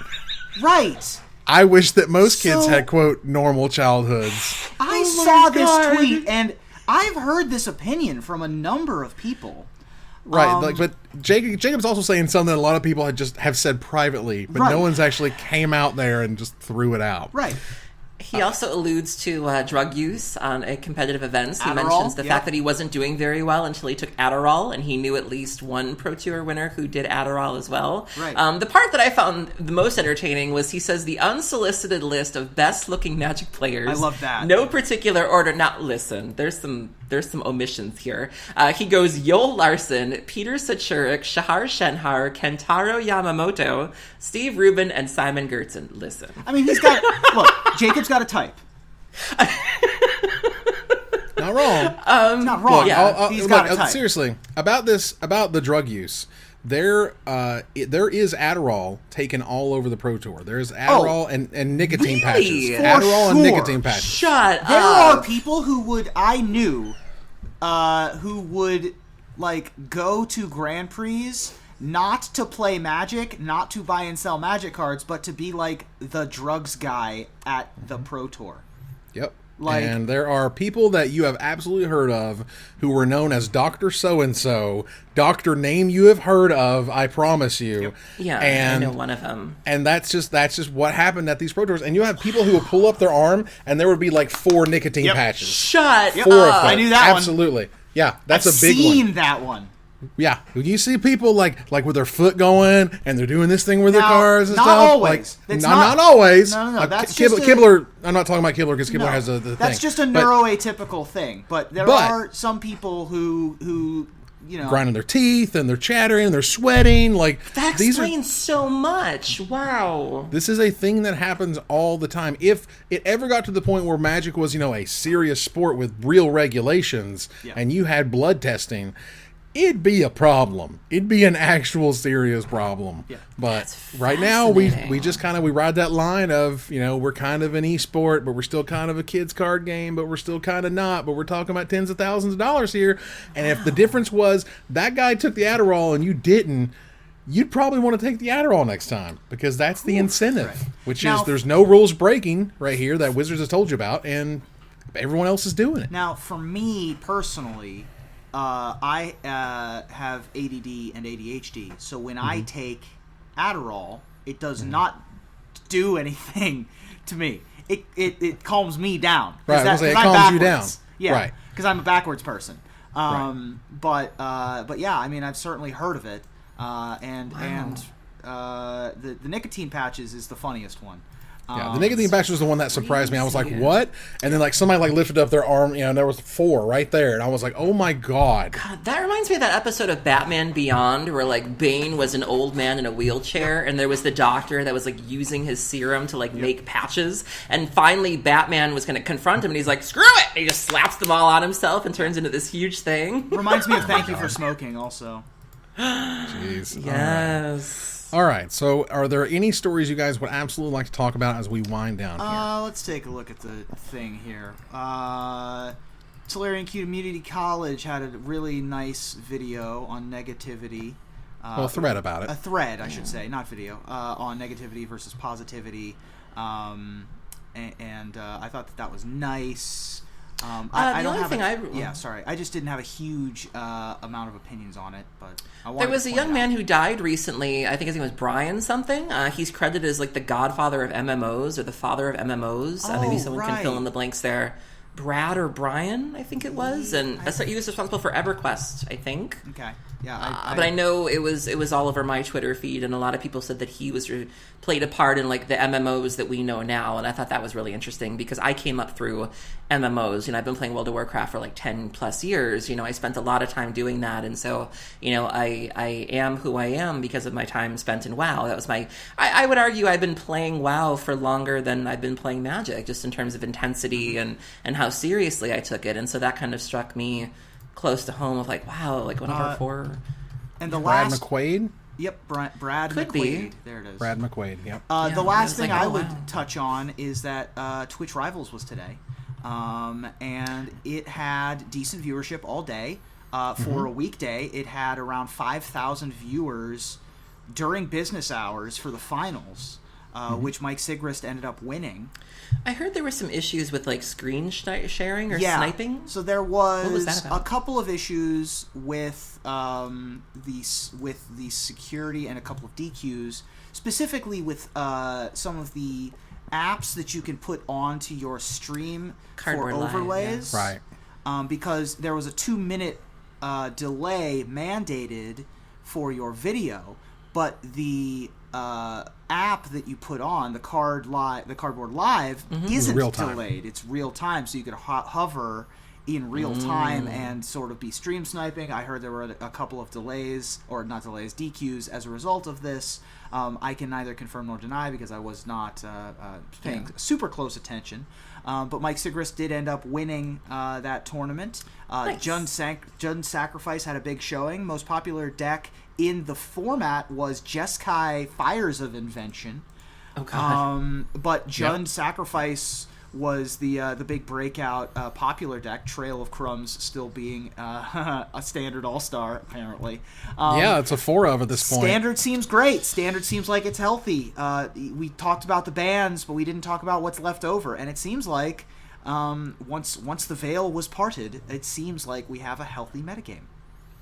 Right. I wish that most kids had, quote, normal childhoods. I saw this tweet, and I've heard this opinion from a number of people. Right, but Jacob's also saying something that a lot of people have said privately, but no one's actually came out there and just threw it out. Right. He also alludes to drug use on competitive events. He Adderall, mentions the fact that he wasn't doing very well until he took Adderall, and he knew at least one Pro Tour winner who did Adderall as well. Right. The part that I found the most entertaining was he says the unsolicited list of best-looking Magic players. I love that. No particular order. Now, listen, there's some omissions here. He goes Yoel Larson, Peter Sachurik, Shahar Shenhar, Kentaro Yamamoto, Steve Rubin, and Simon Gertzen. Listen. I mean, look, Jacob's got a type. Not wrong. Not wrong. Yeah. He's got a type. Seriously, about the drug use, there is Adderall taken all over the Pro Tour. There's Adderall and nicotine patches. Adderall and nicotine patches. Shut up. There are people who would go to Grand Prix not to play Magic, not to buy and sell Magic cards, but to be like the drugs guy at the Pro Tour. Yep. And there are people that you have absolutely heard of who were known as Dr. So-and-so, Dr. Name you have heard of, I promise you. Yep. Yeah, and, I know one of them. And that's just what happened at these Pro Tours. And you have people who would pull up their arm, and there would be like 4 nicotine patches. Shut Four of up. them. I knew that one. Absolutely. Yeah, that's I've a big one. seen that one. Yeah, you see people like with their foot going, and they're doing this thing with their cars and not stuff. always. Like, not always. No. That's Kibler. I'm not talking about Kibler because Kibler has the thing. That's just a neuroatypical thing. But there are some people who grinding their teeth and they're chattering and they're sweating. Like that explains so much. Wow. This is a thing that happens all the time. If it ever got to the point where Magic was, a serious sport with real regulations, and you had blood testing, it'd be a problem. It'd be an actual serious problem. Yeah. But right now we just we ride that line of, we're kind of an e-sport, but we're still kind of a kid's card game, but we're still kind of not, but we're talking about tens of thousands of dollars here. And if the difference was that guy took the Adderall and you didn't, you'd probably want to take the Adderall next time, because that's the incentive, which is there's no rules breaking right here that Wizards has told you about, and everyone else is doing it. Now, for me personally, I have ADD and ADHD, so when I take Adderall, it does not do anything to me. It calms me down. Right, it calms you down. Yeah, right. Because I'm a backwards person. Right. But yeah, I mean, I've certainly heard of it, and the nicotine patches is the funniest one. Yeah, the nicotine patch was the one that surprised me. I was like, what? And then somebody lifted up their arm, and there was 4 right there. And I was like, oh my God. God, that reminds me of that episode of Batman Beyond where Bane was an old man in a wheelchair, and there was the doctor that was using his serum to make patches. And finally Batman was going to confront him, and he's like, screw it! And he just slaps them all on himself and turns into this huge thing. Reminds me of Thank You for Smoking also. Jeez. Yes. All right, so are there any stories you guys would absolutely like to talk about as we wind down here? Let's take a look at the thing here. Tolarian Community College had a really nice video on negativity. A thread about it. A thread, I should say, not video, on negativity versus positivity. And I thought that was nice. I don't have sorry. I just didn't have a huge amount of opinions on it, but there was a young man who died recently. I think his name was Brian something. He's credited as the godfather of MMOs or the father of MMOs. Maybe someone can fill in the blanks there. Brad or Brian, I think it was, and he was responsible for EverQuest, I think. Okay, yeah. But I know it was all over my Twitter feed, and a lot of people said that he was played a part in the MMOs that we know now, and I thought that was really interesting because I came up through MMOs. I've been playing World of Warcraft for 10 plus years. I spent a lot of time doing that, and so I am who I am because of my time spent in WoW. That was I would argue I've been playing WoW for longer than I've been playing Magic, just in terms of intensity and how seriously I took it, and so that kind of struck me close to home of wow, one of our 4. And the Brad last McQuaid? Yep, Brad Could McQuaid. Be. There it is. Brad McQuaid, yep. The last thing I would wow. touch on is that Twitch Rivals was today. And it had decent viewership all day. For a weekday, it had around 5,000 viewers during business hours for the finals, which Mike Sigrist ended up winning. I heard there were some issues with screen sharing or sniping. So there was, what was that about? A couple of issues with the security and a couple of DQs, specifically with some of the apps that you can put onto your stream Cardboard for Live, overlays. Yeah. Right. Because there was a 2-minute delay mandated for your video, but the app that you put on the Cardboard Live isn't delayed. It's real time, so you could hover in real time and sort of be stream sniping. I heard there were a couple of delays, or not delays, DQs as a result of this. I can neither confirm nor deny because I was not paying super close attention. But Mike Sigrist did end up winning that tournament. Nice. Jund Sacrifice had a big showing. Most popular deck in the format was Jeskai Fires of Invention. Oh, God. But Jund Sacrifice was the big breakout popular deck, Trail of Crumbs still being a standard all-star, apparently. It's a 4 of at this point. Standard seems great. Standard seems like it's healthy. We talked about the bans, but we didn't talk about what's left over, and it seems like once the veil was parted, it seems like we have a healthy metagame.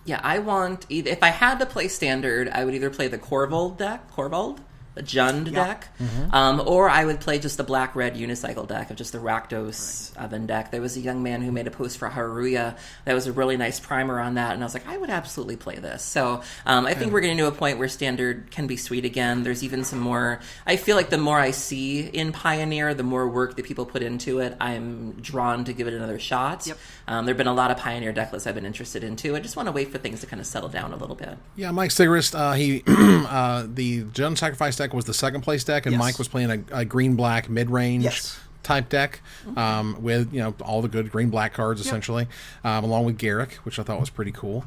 Yeah, I want if I had to play standard, I would either play the Corvold, the Jund deck, or I would play just the black-red unicycle deck of just the Rakdos Oven deck. There was a young man who made a post for Haruya that was a really nice primer on that, and I was like, I would absolutely play this. So I think we're getting to a point where standard can be sweet again. There's even some more... I feel like the more I see in Pioneer, the more work that people put into it, I'm drawn to give it another shot. Yep. There have been a lot of Pioneer deck lists I've been interested in, too. I just want to wait for things to kind of settle down a little bit. Yeah, Mike Sigrist, the Jund Sacrifice deck was the second place deck, and Mike was playing a green-black mid-range type deck with all the good green-black cards essentially, along with Garrick, which I thought was pretty cool.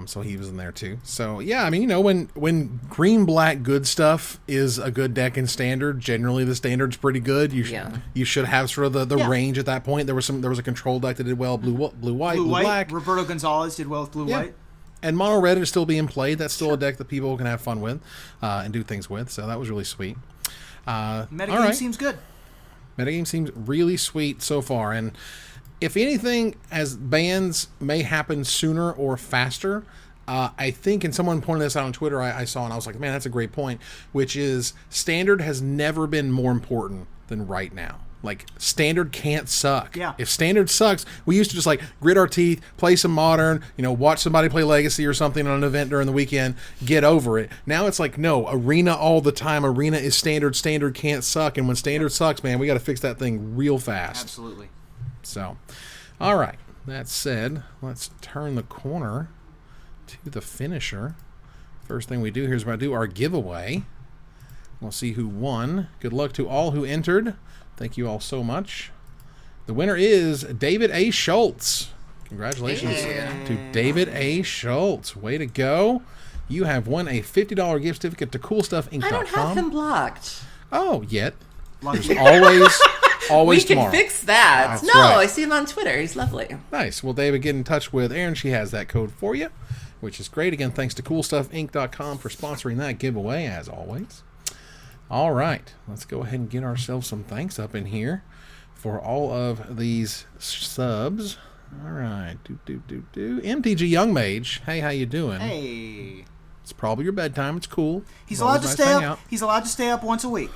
So he was in there too. So yeah, I mean, when green-black good stuff is a good deck in standard, generally the standard's pretty good. You should have sort of the range at that point. There was a control deck that did well, blue-white, blue-black. Roberto Gonzalez did well with blue-white. And Mono Red is still being played. That's still a deck that people can have fun with and do things with. So that was really sweet. Metagame seems good. Metagame seems really sweet so far. And if anything, as bans may happen sooner or faster, I think, and someone pointed this out on Twitter I saw, and I was like, man, that's a great point, which is standard has never been more important than right now. Like, standard can't suck. Yeah. If standard sucks, we used to just, grit our teeth, play some modern, watch somebody play Legacy or something on an event during the weekend, get over it. Now it's like, no, Arena all the time. Arena is standard. Standard can't suck. And when standard sucks, man, we got to fix that thing real fast. Absolutely. So, all right. That said, let's turn the corner to the finisher. First thing we do here is we're going to do our giveaway. We'll see who won. Good luck to all who entered. Thank you all so much. The winner is David A. Schultz. Congratulations to David A. Schultz. Way to go. You have won a $50 gift certificate to CoolStuffInc.com. I don't have him blocked. Oh, yet. There's always we tomorrow. can fix that. That's no, right. I see him on Twitter. He's lovely. Nice. Well, David, get in touch with Erin. She has that code for you, which is great. Again, thanks to CoolStuffInc.com for sponsoring that giveaway, as always. All right, let's go ahead and get ourselves some thanks up in here for all of these subs. All right, MTG Young Mage. Hey, how you doing? Hey. It's probably your bedtime. It's cool. He's allowed to stay up. He's allowed to stay up once a week.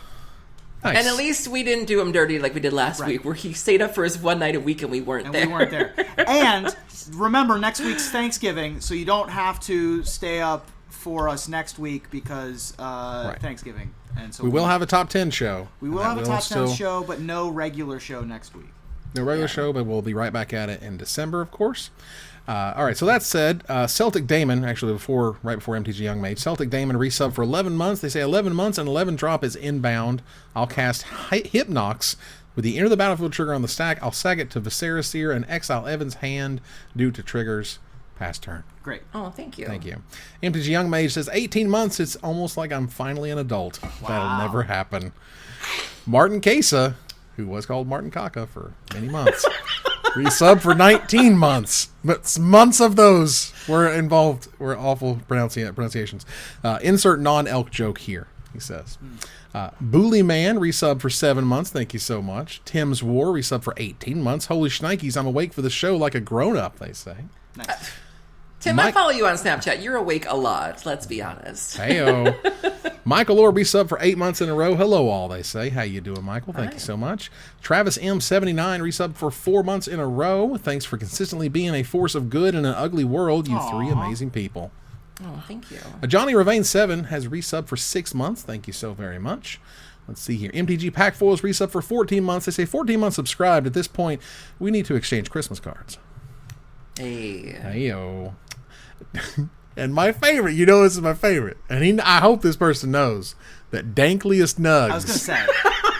Nice. And at least we didn't do him dirty like we did last week, where he stayed up for his one night a week and we weren't there. And remember, next week's Thanksgiving, so you don't have to stay up for us next week because Thanksgiving. And so we will have a top 10 show. We will have a top 10 show, but no regular show next week. No regular show, but we'll be right back at it in December, of course. All right, so that said, Celtic Damon, actually right before MTG Young Mage, Celtic Damon resub for 11 months. They say 11 months and 11 drop is inbound. I'll cast Hypnox with the enter the battlefield trigger on the stack. I'll sag it to Viscera Seer and exile Evan's hand due to triggers. Pass turn. Great. Oh, thank you. Thank you. MTG Young Mage says 18 months. It's almost like I'm finally an adult. Wow. That'll never happen. Martin Casa, who was called Martin Kaka for many months, resub for 19 months. But months of those were involved. Were awful pronunciations. Insert non-elk joke here, he says. Booley Man resub for 7 months. Thank you so much. Tim's War resub for 18 months. Holy shnikes, I'm awake for the show like a grown-up, they say. Nice. Tim, I follow you on Snapchat. You're awake a lot, let's be honest. Hey-o. Michael Orr resub for 8 months in a row. Hello, all, they say. How you doing, Michael? Thank you so much. Travis M79 resub for 4 months in a row. Thanks for consistently being a force of good in an ugly world, you three amazing people. Oh, thank you. Johnny Ravane 7 has resub for 6 months. Thank you so very much. Let's see here. MTG Pack Foils resub for 14 months. They say 14 months subscribed. At this point, we need to exchange Christmas cards. Hey-o. And my favorite, this is my favorite, and I hope this person knows that Dankliest Nugs I was gonna say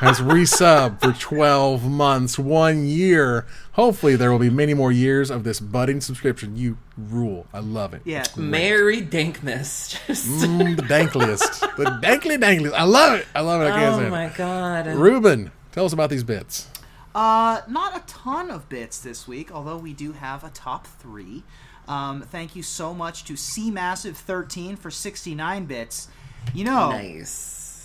has resub for 12 months, 1 year. Hopefully there will be many more years of this budding subscription. You rule. I love it. Yeah, Merry Dankness. The Dankliest. The Dankliest. I love it. I can't say it. Oh my god. Ruben, tell us about these bits. Not a ton of bits this week, although we do have a top 3. Thank you so much to CMassive13 for 69 bits. Nice.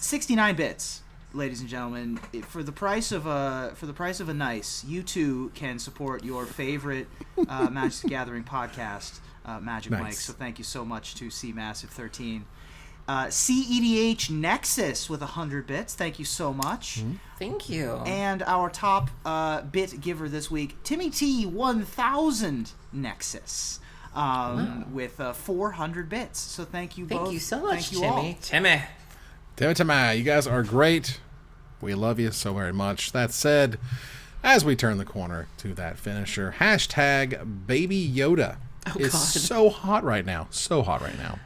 69 bits. ladies and gentlemen, for the price of a nice, you too can support your favorite Magic the Gathering podcast, Magic Nice. Mike. So thank you so much to C Massive 13. CEDH Nexus with 100 bits. Thank you so much. Thank you. And our top bit giver this week, Timmy T 1000 Nexus. With 400 bits. So thank you both. Thank you so much, Thank you Timmy. all. Timmy, you guys are great. We love you so very much. That said, as we turn the corner to that finisher, hashtag Baby Yoda is so hot right now. So hot right now.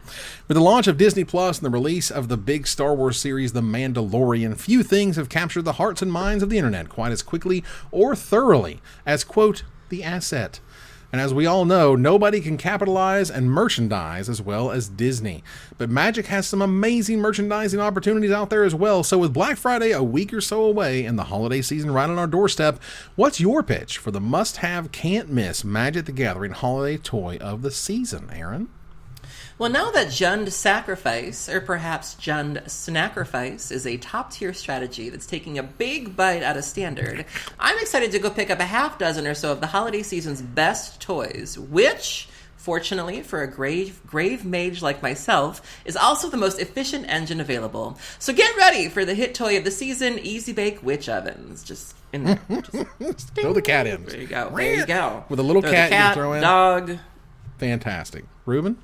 With the launch of Disney Plus and the release of the big Star Wars series, The Mandalorian, few things have captured the hearts and minds of the internet quite as quickly or thoroughly as, quote, the asset. And as we all know, nobody can capitalize and merchandise as well as Disney. But Magic has some amazing merchandising opportunities out there as well. So with Black Friday a week or so away and the holiday season right on our doorstep, what's your pitch for the must-have, can't-miss Magic the Gathering holiday toy of the season, Aaron? Well, now that Jund Sacrifice, or perhaps Jund Snacrifice, is a top-tier strategy that's taking a big bite out of Standard, I'm excited to go pick up a half dozen or so of the holiday season's best toys, which, fortunately for a grave mage like myself, is also the most efficient engine available. So get ready for the hit toy of the season, Easy Bake Witch Ovens. Just in there. Just Throw the cat in. There you go. There you go. With a little Throw cat the cat, you throw in. dog. Fantastic. Ruben?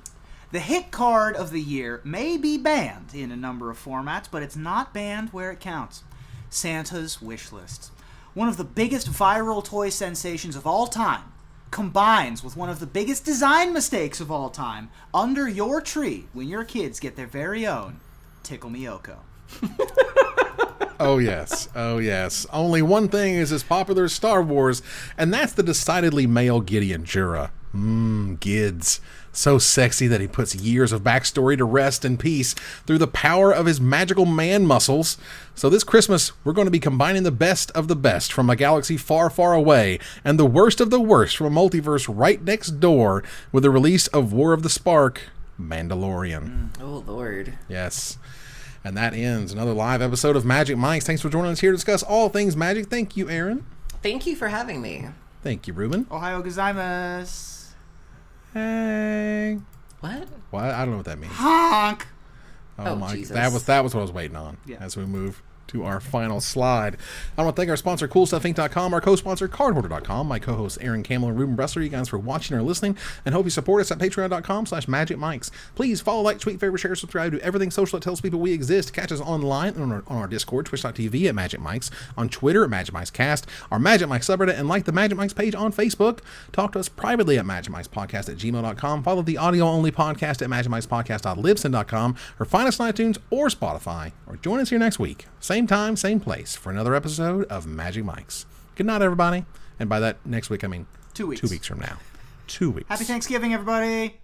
The hit card of the year may be banned in a number of formats, but it's not banned where it counts. Santa's Wish List. One of the biggest viral toy sensations of all time combines with one of the biggest design mistakes of all time under your tree when your kids get their very own Tickle Me Oko. Oh, yes. Oh, yes. Only one thing is as popular as Star Wars, and that's the decidedly male Gideon Jura. Gids. So sexy that he puts years of backstory to rest in peace through the power of his magical man muscles. So this Christmas, we're going to be combining the best of the best from a galaxy far, far away and the worst of the worst from a multiverse right next door with the release of War of the Spark, Mandalorian. Oh, Lord. Yes. And that ends another live episode of Magic Minds. Thanks for joining us here to discuss all things Magic. Thank you, Aaron. Thank you for having me. Thank you, Ruben. Ohio gozaimasu. Hey. What? I don't know what that means. Honk. Oh, my! Jesus. That was what I was waiting on. Yeah. As we move to our final slide, I want to thank our sponsor, CoolStuffInc.com, our co-sponsor, CardHoarder.com, my co-hosts Aaron Campbell and Ruben Bressler. You guys for watching or listening, and hope you support us at Patreon.com/MagicMikes. Please follow, like, tweet, favorite, share, subscribe to everything social that tells people we exist. Catch us online on our Discord, Twitch.tv at Magic Mikes, on Twitter at Magic Mikes Cast, our Magic Mikes subreddit, and like the Magic Mikes page on Facebook. Talk to us privately at MagicMikesPodcast@gmail.com. Follow the audio-only podcast at MagicMikesPodcast.libsyn.com, or find us on iTunes or Spotify, or join us here next week. Same time, same place for another episode of Magic Mikes. Good night, everybody. And by that, next week, I mean 2 weeks. 2 weeks from now. 2 weeks. Happy Thanksgiving, everybody.